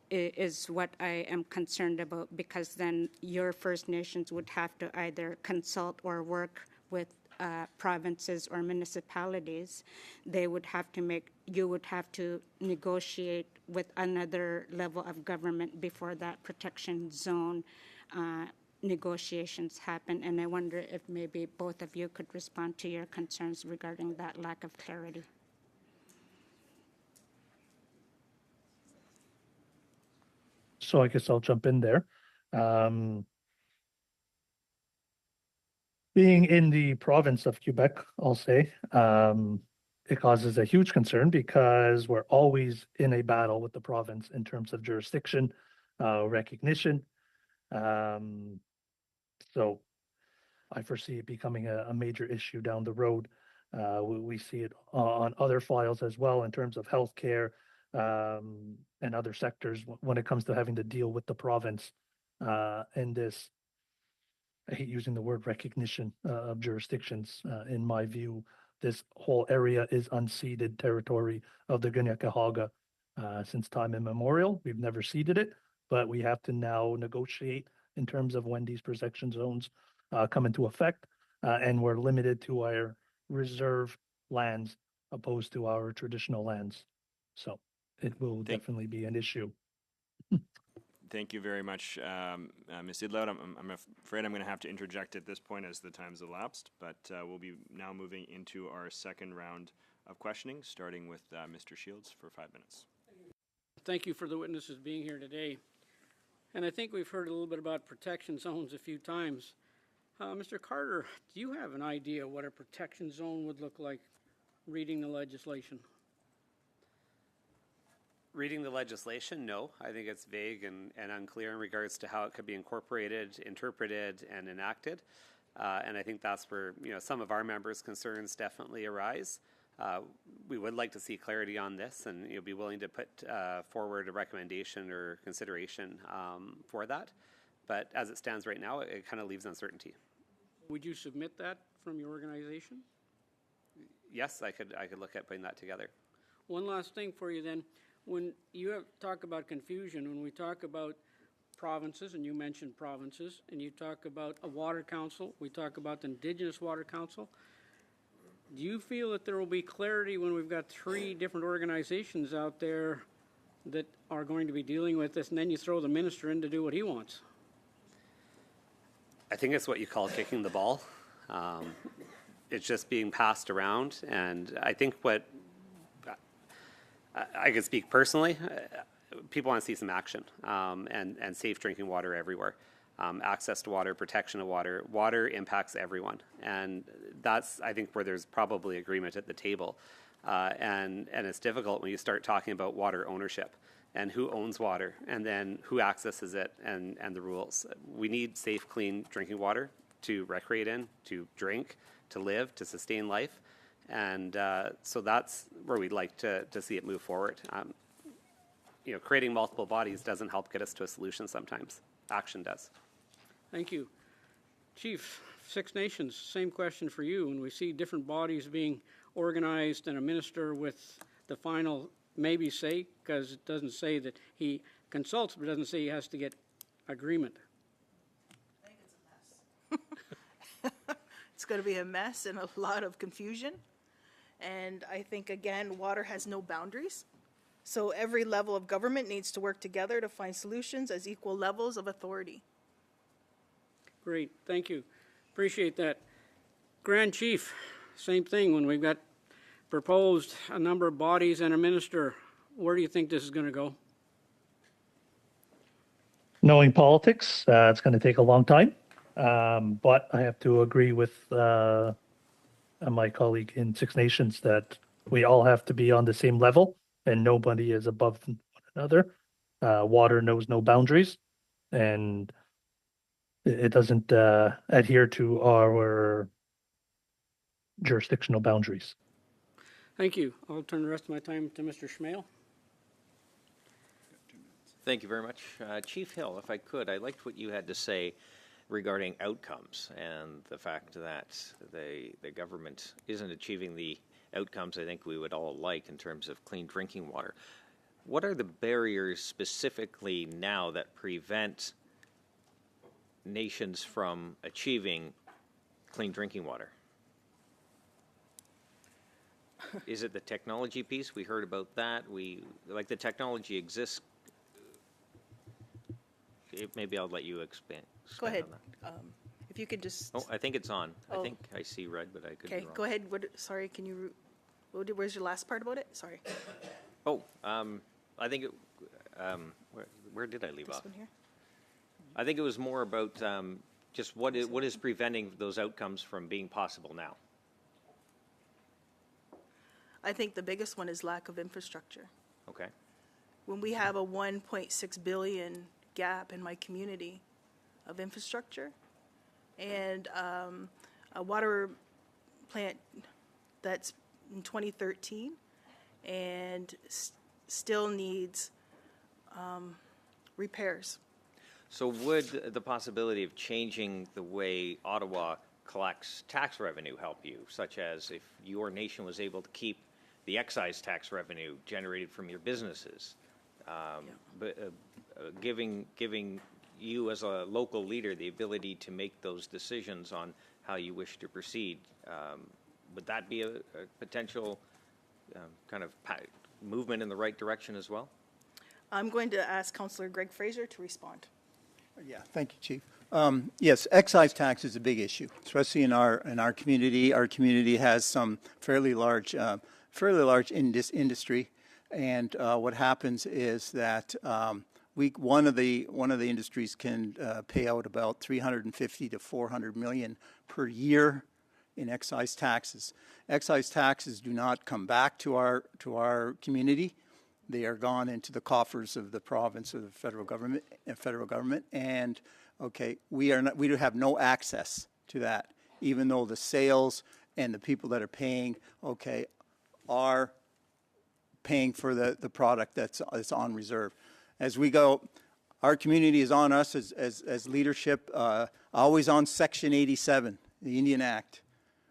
is what I am concerned about, because then your First Nations would have to either consult or work with provinces or municipalities. They would have to you would have to negotiate with another level of government before that protection zone negotiations happen. And I wonder if maybe both of you could respond to your concerns regarding that lack of clarity. So I guess I'll jump in there. Being in the province of Quebec, I'll say, it causes a huge concern because we're always in a battle with the province in terms of jurisdiction, recognition. So I foresee it becoming a major issue down the road. We see it on other files as well in terms of healthcare, and other sectors when it comes to having to deal with the province and this, I hate using the word recognition of jurisdictions. In my view, this whole area is unceded territory of the Kanien'kehá:ka since time immemorial. We've never ceded it, but we have to now negotiate in terms of when these protection zones come into effect, and we're limited to our reserve lands opposed to our traditional lands. So it will definitely be an issue. Thank you very much, Ms. Idlout. I'm afraid I'm going to have to interject at this point as the time's elapsed, but we'll be now moving into our second round of questioning, starting with Mr. Shields for 5 minutes. Thank you for the witnesses being here today. And I think we've heard a little bit about protection zones a few times. Mr. Carter, do you have an idea what a protection zone would look like reading the legislation? Reading the legislation, no. I think it's vague and unclear in regards to how it could be incorporated, interpreted, and enacted. And I think that's where some of our members' concerns definitely arise. We would like to see clarity on this, and be willing to put forward a recommendation or consideration for that. But as it stands right now, it kind of leaves uncertainty. Would you submit that from your organization? Yes, I could look at putting that together. One last thing for you then. When you talk about confusion, when we talk about provinces, and you mentioned provinces, and you talk about a water council, we talk about the Indigenous Water Council, do you feel that there will be clarity when we've got 3 different organizations out there that are going to be dealing with this, and then you throw the minister in to do what he wants? I think it's what you call kicking the ball. It's just being passed around, and I think what I could speak personally. People want to see some action and safe drinking water everywhere. Access to water, protection of water. Water impacts everyone, and that's I think where there's probably agreement at the table. And it's difficult when you start talking about water ownership and who owns water, and then who accesses it, and the rules. We need safe, clean drinking water to recreate in, to drink, to live, to sustain life. And so that's where we'd like to see it move forward. Creating multiple bodies doesn't help get us to a solution sometimes. Action does. Thank you. Chief, Six Nations, same question for you. When we see different bodies being organized and a minister with the final maybe say, because it doesn't say that he consults, but it doesn't say he has to get agreement. I think it's a mess. It's going to be a mess and a lot of confusion. And I think, again, water has no boundaries. So every level of government needs to work together to find solutions as equal levels of authority. Great, thank you. Appreciate that. Grand Chief, same thing. When we've got proposed a number of bodies and a minister, where do you think this is going to go? Knowing politics, it's going to take a long time. But I have to agree with my colleague in Six Nations that we all have to be on the same level and nobody is above one another. Water knows no boundaries, and it doesn't adhere to our jurisdictional boundaries. Thank you. I'll turn the rest of my time to Mr. Schmale. Thank you very much. Chief Hill, if I could, I liked what you had to say regarding outcomes and the fact that the government isn't achieving the outcomes I think we would all like in terms of clean drinking water. What are the barriers specifically now that prevent nations from achieving clean drinking water? Is it the technology piece? We heard about that. The technology exists. Maybe I'll let you expand. Go ahead. If you could just. Oh, I think it's on. Oh. I think I see red, but I could be Okay, wrong. go ahead. Sorry, can you? Where's your last part about it? Sorry. Oh, I think it. Where did I leave This off? one here. I think it was more about just what is preventing those outcomes from being possible now. I think the biggest one is lack of infrastructure. Okay. When we have a 1.6 billion gap in my community of infrastructure, and a water plant that's in 2013 and still needs repairs. So would the possibility of changing the way Ottawa collects tax revenue help you, such as if your nation was able to keep the excise tax revenue generated from your businesses, giving you as a local leader the ability to make those decisions on how you wish to proceed? Would that be a potential kind of movement in the right direction as well? I'm going to ask Councillor Greg Fraser to respond. Yeah, thank you, Chief. Yes, excise tax is a big issue, especially in our community. Our community has some fairly large industry, and what happens is that one of the industries can pay out about 350 to 400 million per year in excise taxes. Excise taxes do not come back to our community. They are gone into the coffers of the province or the federal government, and okay, we do have no access to that, even though the sales and the people that are paying, okay, are paying for the product that's on reserve. As we go, our community is on us as leadership, always on Section 87, the Indian Act.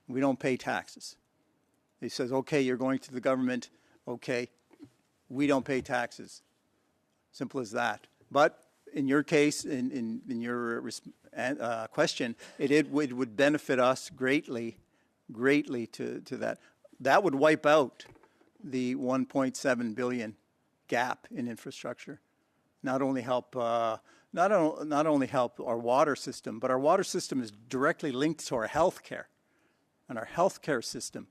We don't pay taxes. It says, okay, you're going to the government, okay, we don't pay taxes. Simple as that. But in your case, in your question, it would benefit us greatly to that. That would wipe out the 1.7 billion gap in infrastructure. Not only help not only help our water system, but our water system is directly linked to our health care and our healthcare system.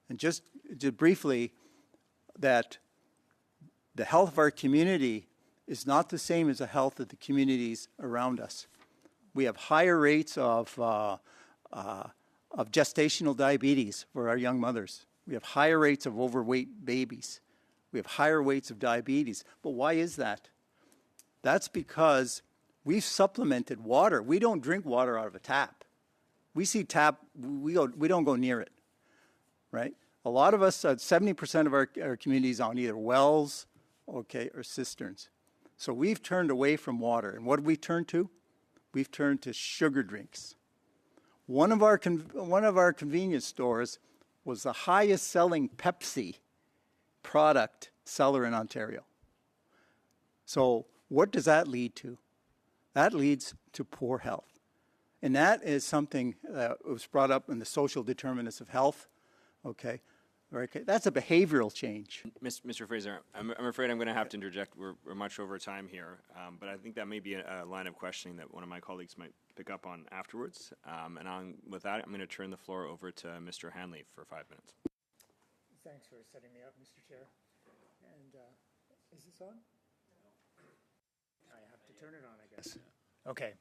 And just briefly, that the health of our community is not the same as the health of the communities around us. We have higher rates of gestational diabetes for our young mothers. We have higher rates of overweight babies. We have higher rates of diabetes. But why is that? That's because we've supplemented water. We don't drink water out of a tap. We see tap, we don't go near it, right? A lot of us, 70% of our communities on either wells, okay, or cisterns. So we've turned away from water. And what have we turned to? We've turned to sugar drinks. One of our convenience stores was the highest selling Pepsi product seller in Ontario. So what does that lead to? That leads to poor health. And that is something that was brought up in the social determinants of health. Okay. Okay. That's a behavioral change. Mr. Fraser, I'm afraid I'm going to have to interject. We're much over time here, but I think that may be a line of questioning that one of my colleagues might pick up on afterwards. With that, I'm going to turn the floor over to Mr. Hanley for 5 minutes. Thanks for setting me up, Mr. Chair. And is this on? I have to turn it on, I guess. Okay.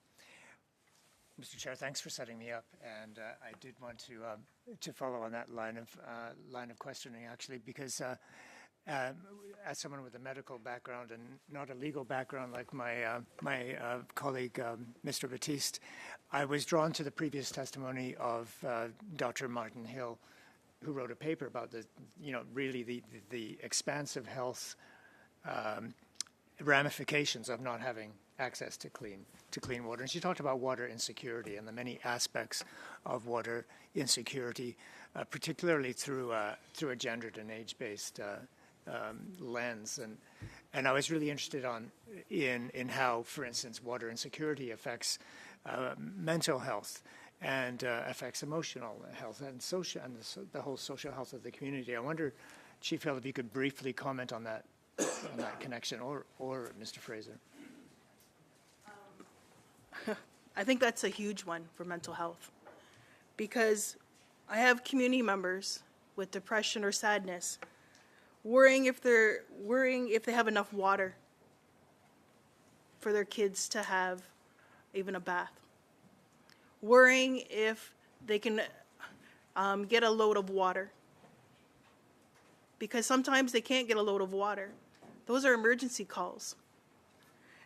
Mr. Chair, thanks for setting me up, and I did want to follow on that line of questioning, actually, because as someone with a medical background and not a legal background like my colleague Mr. Batiste, I was drawn to the previous testimony of Dr. Martin Hill, who wrote a paper about really the expansive health ramifications of not having access to clean water. And she talked about water insecurity and the many aspects of water insecurity, particularly through a gendered and age-based lens. And I was really interested in how, for instance, water insecurity affects mental health and affects emotional health and social and the whole social health of the community. I wonder, Chief Hill, if you could briefly comment on that connection, or Mr. Fraser. I think that's a huge one for mental health, because I have community members with depression or sadness worrying if they have enough water for their kids to have even a bath, worrying if they can get a load of water, because sometimes they can't get a load of water. Those are emergency calls.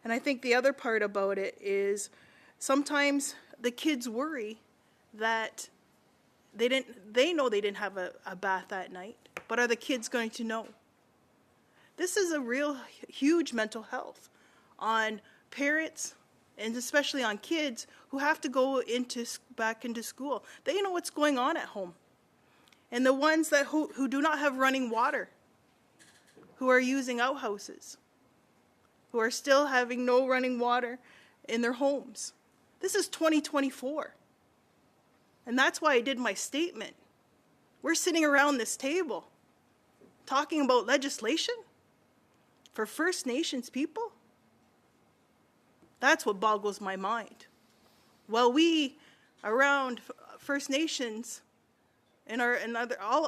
And I think the other part about it is sometimes the kids worry that they know they didn't have a bath that night, but are the kids going to know? This is a real huge mental health on parents, and especially on kids who have to go back into school. They know what's going on at home. And the ones who do not have running water, who are using outhouses, who are still having no running water in their homes. This is 2024. And that's why I did my statement. We're sitting around this table talking about legislation for First Nations people. That's what boggles my mind. Well, we around First Nations and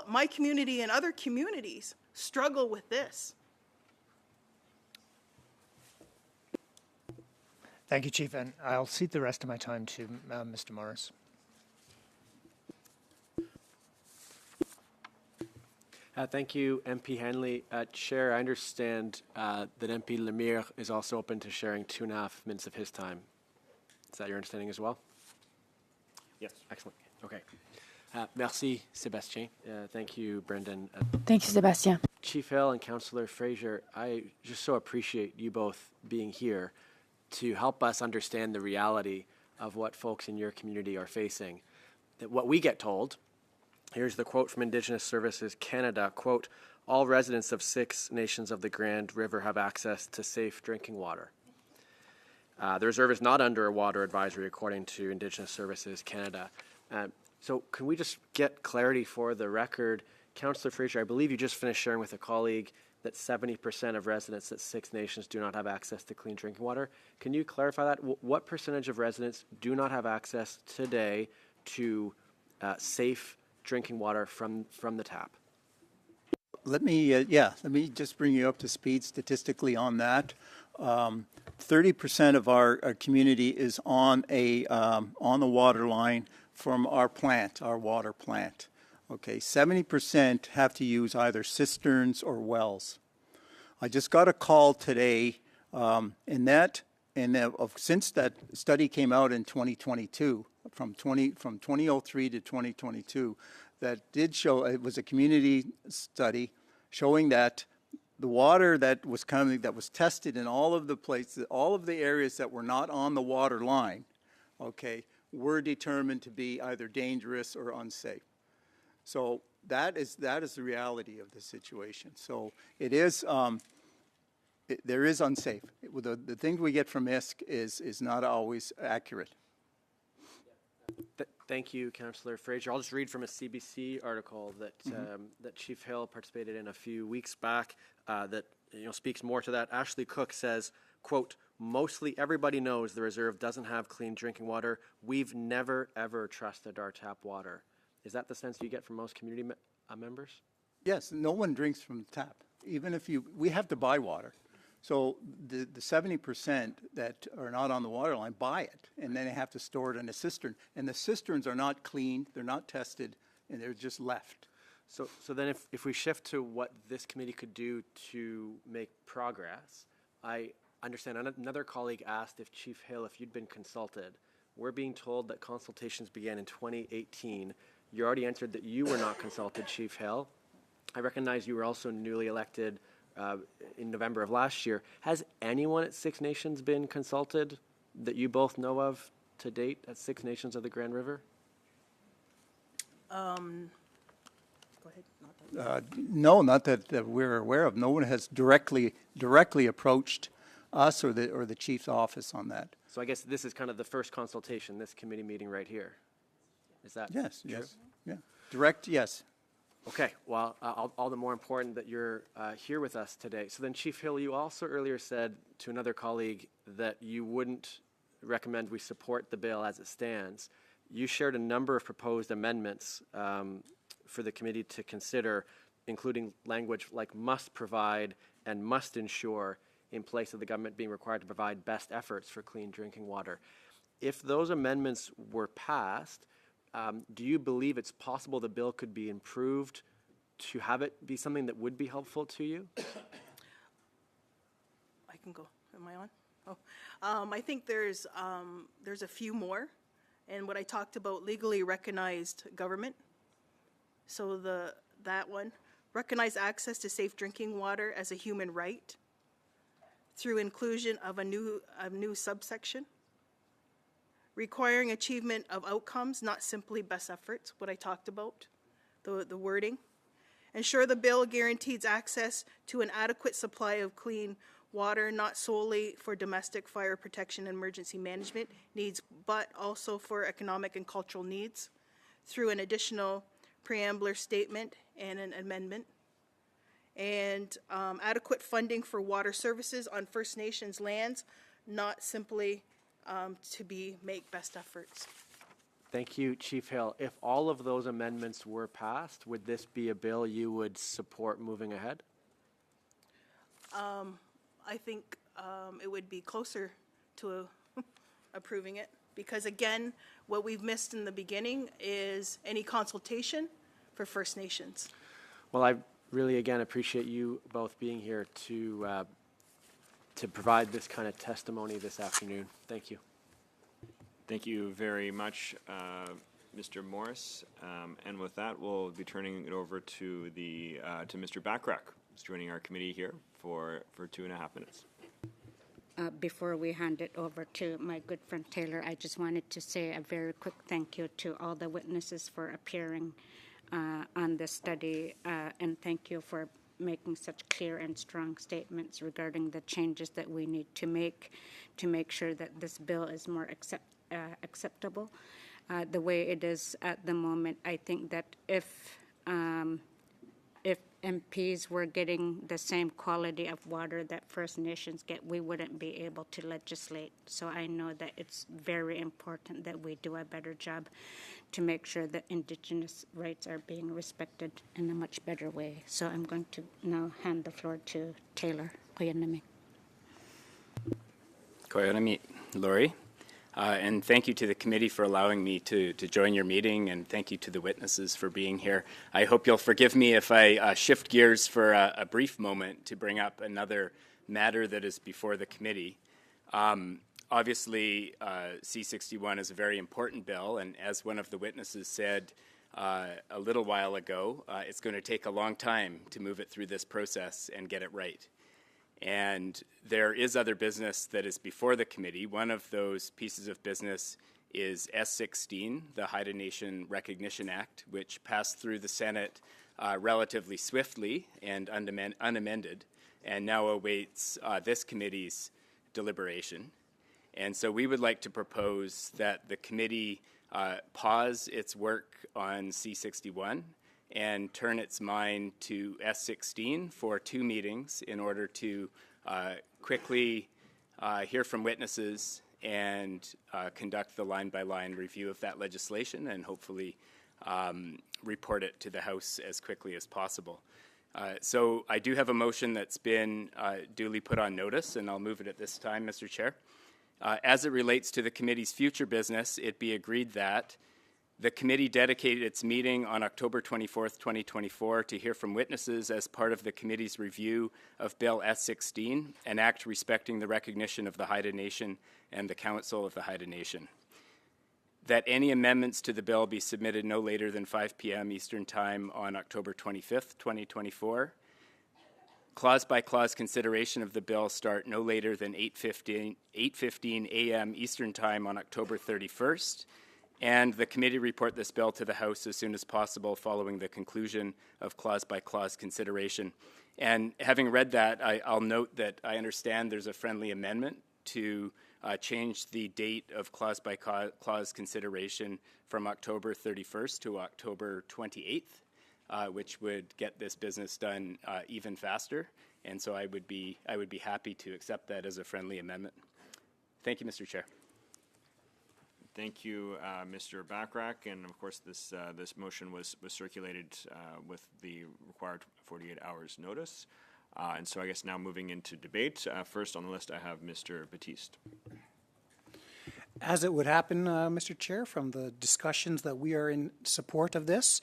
my community and other communities struggle with this. Thank you, Chief, and I'll cede the rest of my time to Mr. Morris. Thank you, MP Henley. Chair, I understand that MP Lemire is also open to sharing 2.5 minutes of his time. Is that your understanding as well? Yes. Excellent. Okay. Merci, Sébastien. Thank you, Brendan. Thank you, Sébastien. Chief Hill and Councillor Fraser, I just so appreciate you both being here to help us understand the reality of what folks in your community are facing. That what we get told, here's the quote from Indigenous Services Canada, quote, all residents of 6 nations of the Grand River have access to safe drinking water. The reserve is not under a water advisory according to Indigenous Services Canada. So can we just get clarity for the record? Councillor Fraser, I believe you just finished sharing with a colleague that 70% of residents at 6 nations do not have access to clean drinking water. Can you clarify that? What percentage of residents do not have access today to safe drinking water from the tap? Let me just bring you up to speed statistically on that. 30% of our community is on the water line from our plant, our water plant. Okay, 70% have to use either cisterns or wells. I just got a call today, since that study came out in 2022, from 2003 to 2022, that did show, it was a community study showing that the water that was coming, that was tested in all of the places, all of the areas that were not on the water line, okay, were determined to be either dangerous or unsafe. So that is the reality of the situation. So it is, there is unsafe. The things we get from ISK is not always accurate. Thank you, Councillor Fraser. I'll just read from a CBC article that that Chief Hill participated in a few weeks back that speaks more to that. Ashley Cook says, quote, mostly everybody knows the reserve doesn't have clean drinking water. We've never, ever trusted our tap water. Is that the sense you get from most community members? Yes, no one drinks from the tap. Even if we have to buy water. So the 70% that are not on the water line buy it, and then they have to store it in a cistern. And the cisterns are not cleaned, they're not tested, and they're just left. So then if we shift to what this committee could do to make progress, I understand another colleague asked if Chief Hill, if you'd been consulted. We're being told that consultations began in 2018. You already answered that you were not consulted, Chief Hill. I recognize you were also newly elected in November of last year. Has anyone at 6 Nations been consulted that you both know of to date at 6 Nations of the Grand River? Go ahead. No, not that we're aware of. No one has directly approached us or the chief's office on that. So I guess this is kind of the first consultation, this committee meeting right here. Is that yes, true? Yes, yeah. Direct, yes. Okay, well, all the more important that you're here with us today. So then, Chief Hill, you also earlier said to another colleague that you wouldn't recommend we support the bill as it stands. You shared a number of proposed amendments for the committee to consider, including language like must provide and must ensure in place of the government being required to provide best efforts for clean drinking water. If those amendments were passed, do you believe it's possible the bill could be improved to have it be something that would be helpful to you? I can go. Am I on? Oh, I think there's a few more, and what I talked about, legally recognized government. So that one, recognize access to safe drinking water as a human right through inclusion of a new subsection. Requiring achievement of outcomes, not simply best efforts, what I talked about, the wording. Ensure the bill guarantees access to an adequate supply of clean water, not solely for domestic fire protection and emergency management needs, but also for economic and cultural needs through an additional preambular statement and an amendment. And adequate funding for water services on First Nations lands, not simply to make best efforts. Thank you, Chief Hill. If all of those amendments were passed, would this be a bill you would support moving ahead? I think it would be closer to approving it because, again, what we've missed in the beginning is any consultation for First Nations. Well, really, again, appreciate you both being here to provide this kind of testimony this afternoon. Thank you. Thank you very much, Mr. Morris. And with that, we'll be turning it over to to Mr. Bachrach, who's joining our committee here for 2.5 minutes. Before we hand it over to my good friend Taylor, I just wanted to say a very quick thank you to all the witnesses for appearing on the study, and thank you for making such clear and strong statements regarding the changes that we need to make sure that this bill is more acceptable. The way it is at the moment, I think that if MPs were getting the same quality of water that First Nations get, we wouldn't be able to legislate. So I know that it's very important that we do a better job to make sure that Indigenous rights are being respected in a much better way. So I'm going to now hand the floor to Taylor Koyanami. Koyanami, Lori. And thank you to the committee for allowing me to join your meeting, and thank you to the witnesses for being here. I hope you'll forgive me if I shift gears for a brief moment to bring up another matter that is before the committee. Obviously, C-61 is a very important bill, and as one of the witnesses said a little while ago, it's going to take a long time to move it through this process and get it right. And there is other business that is before the committee. One of those pieces of business is S-16, the Haida Nation Recognition Act, which passed through the Senate relatively swiftly and unamended, and now awaits this committee's deliberation. And so we would like to propose that the committee pause its work on C-61 and turn its mind to S-16 for 2 meetings in order to quickly hear from witnesses and conduct the line-by-line review of that legislation and hopefully report it to the House as quickly as possible. So I do have a motion that's been duly put on notice, and I'll move it at this time, Mr. Chair. As it relates to the committee's future business, it be agreed that the committee dedicated its meeting on October 24th, 2024 to hear from witnesses as part of the committee's review of Bill S-16, an act respecting the recognition of the Haida Nation and the Council of the Haida Nation. That any amendments to the bill be submitted no later than 5 p.m. Eastern Time on October 25th, 2024. Clause-by-clause consideration of the bill start no later than 8:15 a.m. Eastern Time on October 31st. And the committee report this bill to the House as soon as possible following the conclusion of clause-by-clause consideration. And having read that, I'll note that I understand there's a friendly amendment to change the date of clause-by-clause consideration from October 31st to October 28th, which would get this business done even faster. And so I would be happy to accept that as a friendly amendment. Thank you, Mr. Chair. Thank you, Mr. Bachrach, and of course this motion was circulated with the required 48 hours notice. And so I guess now moving into debate. First on the list I have Mr. Batiste. As it would happen, Mr. Chair, from the discussions that we are in support of this,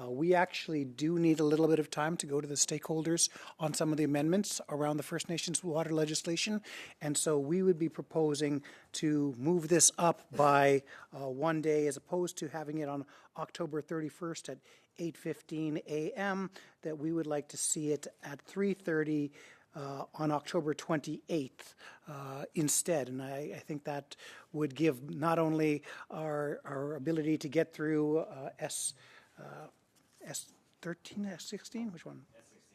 we actually do need a little bit of time to go to the stakeholders on some of the amendments around the First Nations water legislation. And so we would be proposing to move this up by 1 day as opposed to having it on October 31st at 8:15 a.m., that we would like to see it at 3:30 on October 28th instead. And I think that would give not only our ability to get through S13, S16, which one?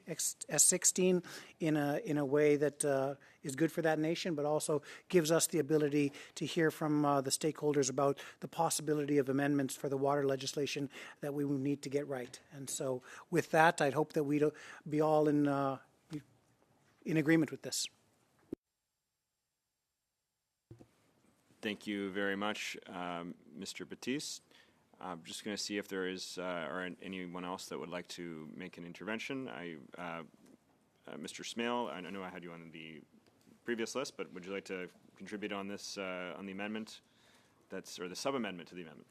S16 in a way that is good for that nation, but also gives us the ability to hear from the stakeholders about the possibility of amendments for the water legislation that we will need to get right. And so with that, I'd hope that we'd be all in agreement with this. Thank you very much, Mr. Batiste. I'm just going to see if there is or anyone else that would like to make an intervention. Mr. Smale, I know I had you on the previous list, but would you like to contribute on this on the amendment or the sub-amendment to the amendment,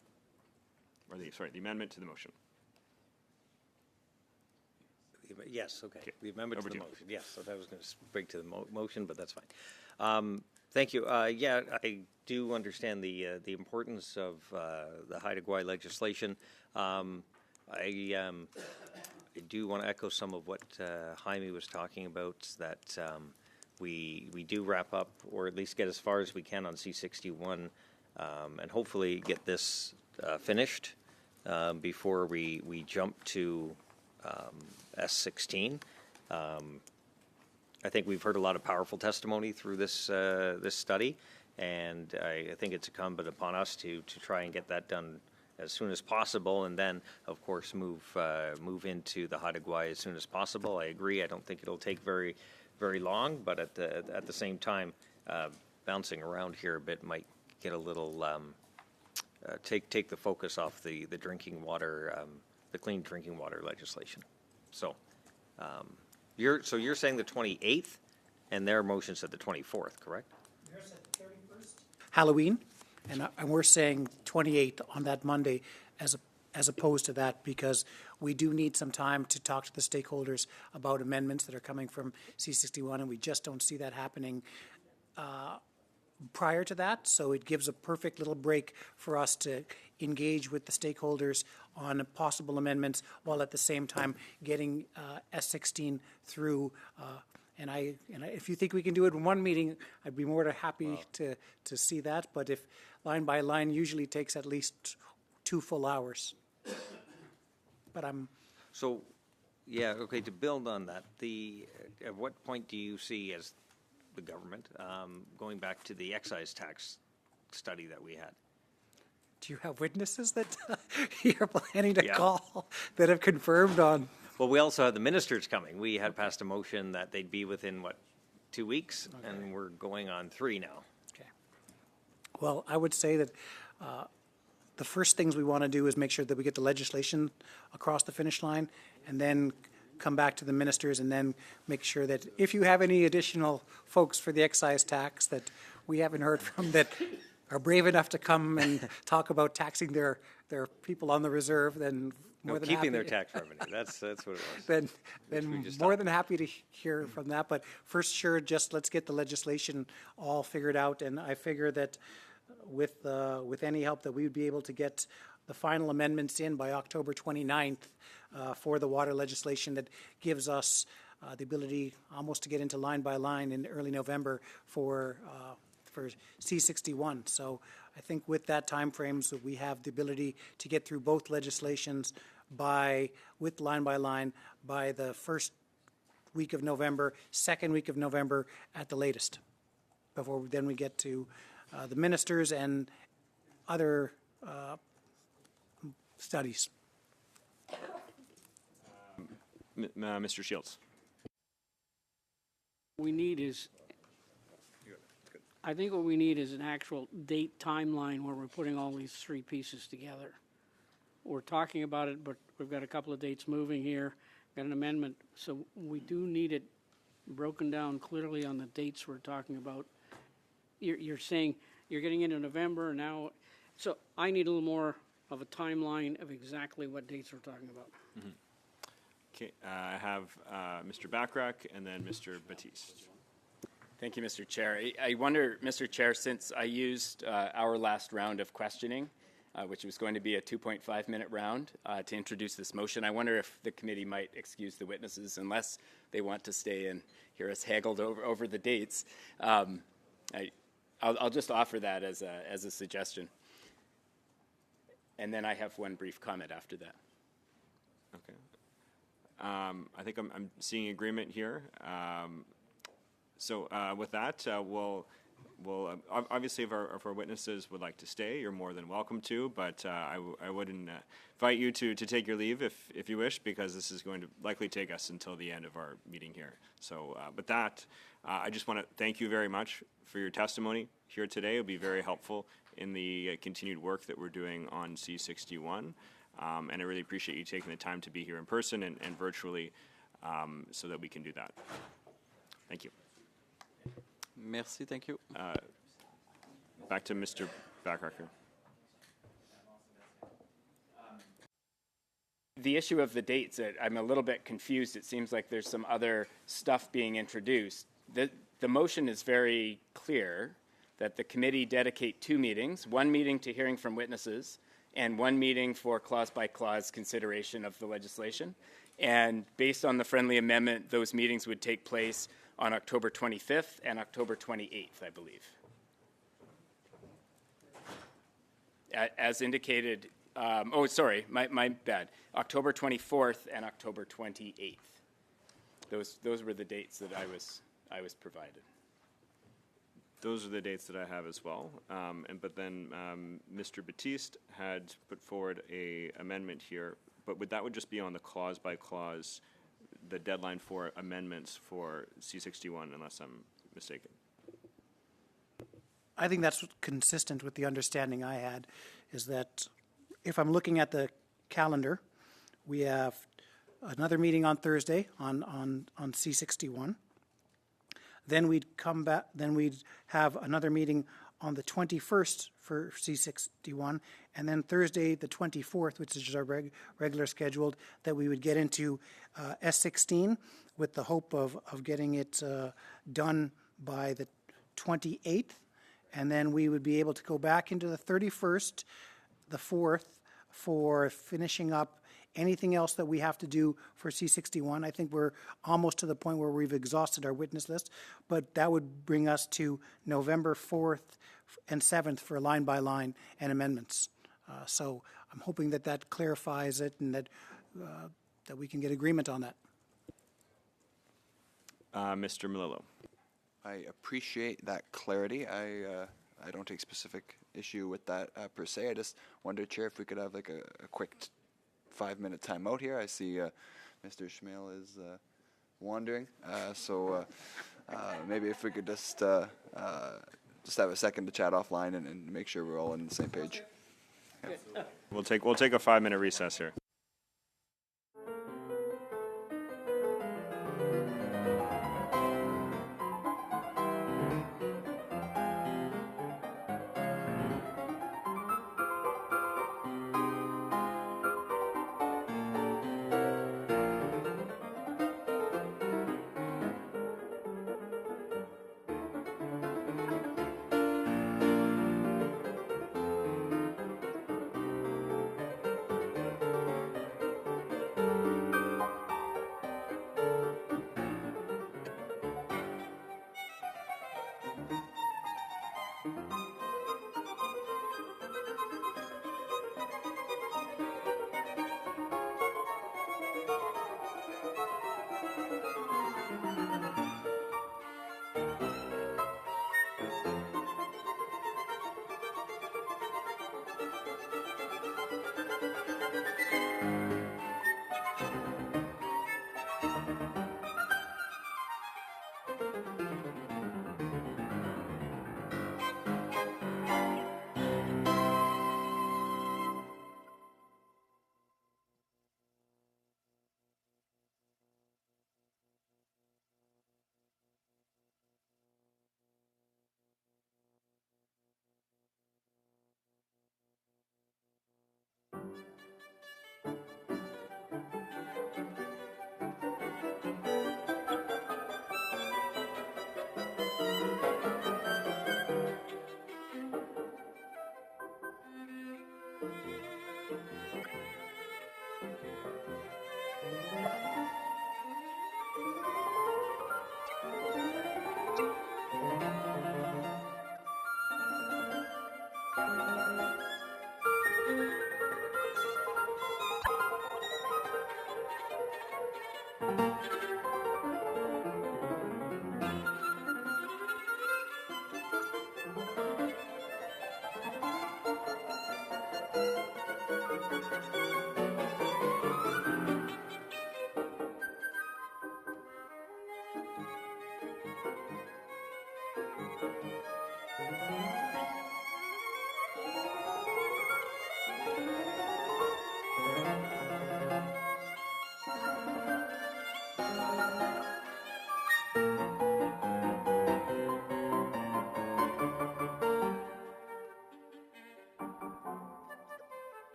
or the amendment to the motion? Yes, okay. The amendment Over to the to you. motion. Yes, so I was going to break to the motion, but that's fine. Thank you. Yeah, I do understand the importance of the Haida Gwaii legislation. I do want to echo some of what Jaime was talking about, that we do wrap up, or at least get as far as we can on C61, and hopefully get this finished before we jump to S16. I think we've heard a lot of powerful testimony through this study, and I think it's incumbent upon us to try and get that done as soon as possible, and then, of course, move into the Haida Gwaii as soon as possible. I agree. I don't think it'll take very long, but at the same time, bouncing around here a bit might get a little take the focus off the drinking water, the clean drinking water legislation. So, you're saying the 28th, and their motion said the 24th, correct? Halloween, and we're saying 28th on that Monday as opposed to that, because we do need some time to talk to the stakeholders about amendments that are coming from C61, and we just don't see that happening prior to that. So it gives a perfect little break for us to engage with the stakeholders on possible amendments, while at the same time getting S16 through. And if you think we can do it in one meeting, I'd be more than happy to see that. But if line by line usually takes at least 2 full hours. But So, yeah, okay, to build on that, at what point do you see, as the government, going back to the excise tax study that we had? Do you have witnesses that you're planning to call that have confirmed on? Well, we also had the ministers coming. We had passed a motion that they'd be within, 2 weeks? Okay. And we're going on 3 now. Okay. Well, I would say that the first things we want to do is make sure that we get the legislation across the finish line, and then come back to the ministers, and then make sure that if you have any additional folks for the excise tax that we haven't heard from that are brave enough to come and talk about taxing their people on the reserve, then more than keeping happy. their tax revenue. That's what it was. Then more than happy to hear from that. But first, sure, just let's get the legislation all figured out. And I figure that with any help that we would be able to get the final amendments in by October 29th for the water legislation, that gives us the ability almost to get into line by line in early November for C61. So I think with that time frame, so we have the ability to get through both legislations with line by line by the first week of November, second week of November at the latest, before then we get to the ministers and other studies. Mr. Shields. We need is, I think what we need is an actual date timeline where we're putting all these 3 pieces together. We're talking about it, but we've got a couple of dates moving here, got an amendment, so we do need it broken down clearly on the dates we're talking about. You're saying you're getting into November now, so I need a little more of a timeline of exactly what dates we're talking about. Mm-hmm. Okay, I have Mr. Bachrach and then Mr. Batiste. Thank you, Mr. Chair. I wonder, Mr. Chair, since I used our last round of questioning, which was going to be a 2.5-minute round to introduce this motion, I wonder if the committee might excuse the witnesses unless they want to stay and hear us haggled over the dates. I'll just offer that as a suggestion. And then I have one brief comment after that. Okay. I think I'm seeing agreement here. So with that, we'll obviously if our witnesses would like to stay, you're more than welcome to. But I wouldn't invite you to take your leave if you wish, because this is going to likely take us until the end of our meeting here. So with that, I just want to thank you very much for your testimony here today. It'll be very helpful in the continued work that we're doing on C61. And I really appreciate you taking the time to be here in person and virtually so that we can do that. Thank you. Merci, thank you. Back to Mr. Bachrach. the issue of the dates, I'm a little bit confused. It seems like there's some other stuff being introduced. The motion is very clear that the committee dedicate 2 meetings, 1 meeting to hearing from witnesses and 1 meeting for clause-by-clause consideration of the legislation. And based on the friendly amendment, those meetings would take place on October 25th and October 28th, I believe. As indicated, my bad. October 24th and October 28th. Those were the dates that I was provided. Those are the dates that I have as well. But then Mr. Batiste had put forward a amendment here, but that would just be on the clause by clause, the deadline for amendments for C61, unless I'm mistaken. I think that's consistent with the understanding I had, is that if I'm looking at the calendar, we have another meeting on Thursday on C61. Then we'd come back, then we'd have another meeting on the 21st for C61, and then Thursday, the 24th, which is our regular scheduled, that we would get into S16 with the hope of getting it done by the 28th, and then we would be able to go back into the 31st, the 4th, for finishing up anything else that we have to do for C61. I think we're almost to the point where we've exhausted our witness list, but that would bring us to November 4th and 7th for line by line and amendments. So I'm hoping that that clarifies it and that we can get agreement on that. Mr. Melillo. I appreciate that clarity. I don't take specific issue with that per se. I just wonder, Chair, if we could have like a quick 5-minute timeout here. I see Mr. Schmale is wandering, so maybe if we could just have a second to chat offline and make sure we're all on the same page. Yeah. We'll take a 5-minute recess here.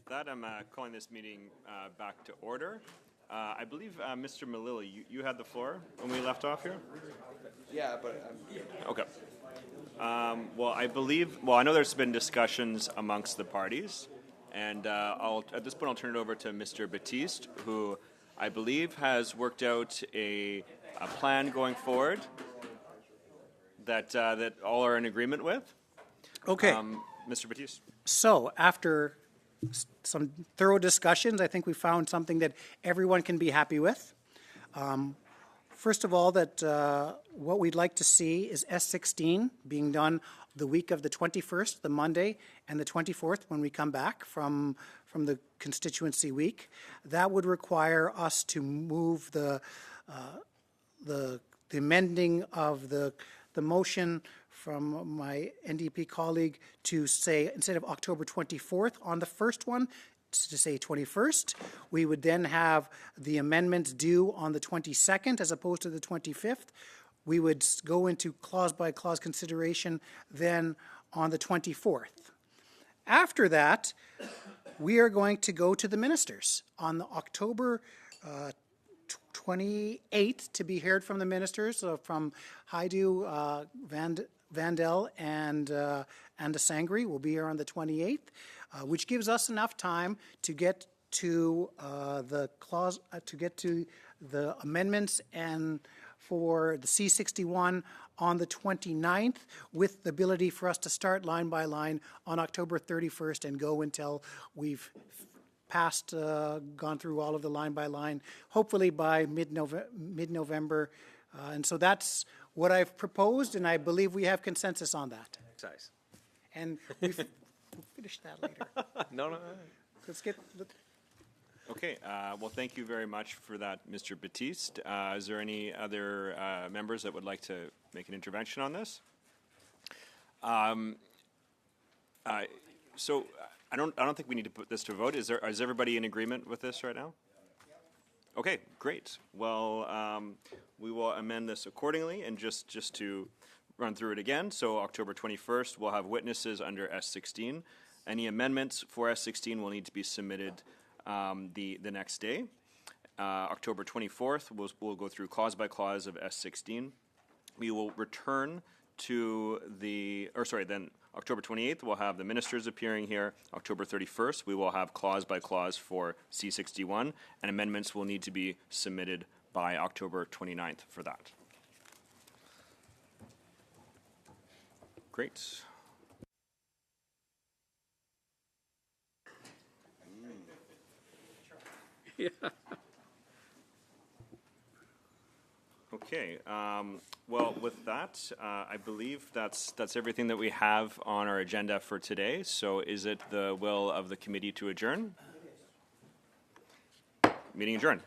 with that, I'm calling this meeting back to order. I believe, Mr. Malili, you had the floor when we left off here? Yeah, but Okay. Well, I know there's been discussions amongst the parties, and at this point I'll turn it over to Mr. Batiste, who I believe has worked out a plan going forward that all are in agreement with. Okay. Mr. Batiste. So after some thorough discussions, I think we found something that everyone can be happy with. First of all, that what we'd like to see is S16 being done the week of the 21st, the Monday, and the 24th when we come back from the constituency week. That would require us to move the amending of the motion from my NDP colleague to say, instead of October 24th on the first one, to say 21st. We would then have the amendments due on the 22nd as opposed to the 25th. We would go into clause by clause consideration then on the 24th. After that, we are going to go to the ministers on the October 28th to be heard from the ministers, from Haidu, Vandel, and Sangri will be here on the 28th, which gives us enough time to get to the clause, to get to the amendments and for the C61 on the 29th, with the ability for us to start line by line on October 31st and go until we've passed, gone through all of the line by line, hopefully by mid-November. And so that's what I've proposed, and I believe we have consensus on that. Size. And we'll finish that later. No. Let's get... Okay, well, thank you very much for that, Mr. Batiste. Is there any other members that would like to make an intervention on this? So I don't think we need to put this to a vote. Is everybody in agreement with this right now? Okay, great. Well, we will amend this accordingly, and just to run through it again. So October 21st, we'll have witnesses under S16. Any amendments for S16 will need to be submitted the next day. October 24th, we'll go through clause by clause of S16. We will return to then October 28th, we'll have the ministers appearing here. October 31st, we will have clause by clause for C61, and amendments will need to be submitted by October 29th for that. Great. Yeah. Okay. Well, with that, I believe that's everything that we have on our agenda for today. So, is it the will of the committee to adjourn? Meeting adjourned.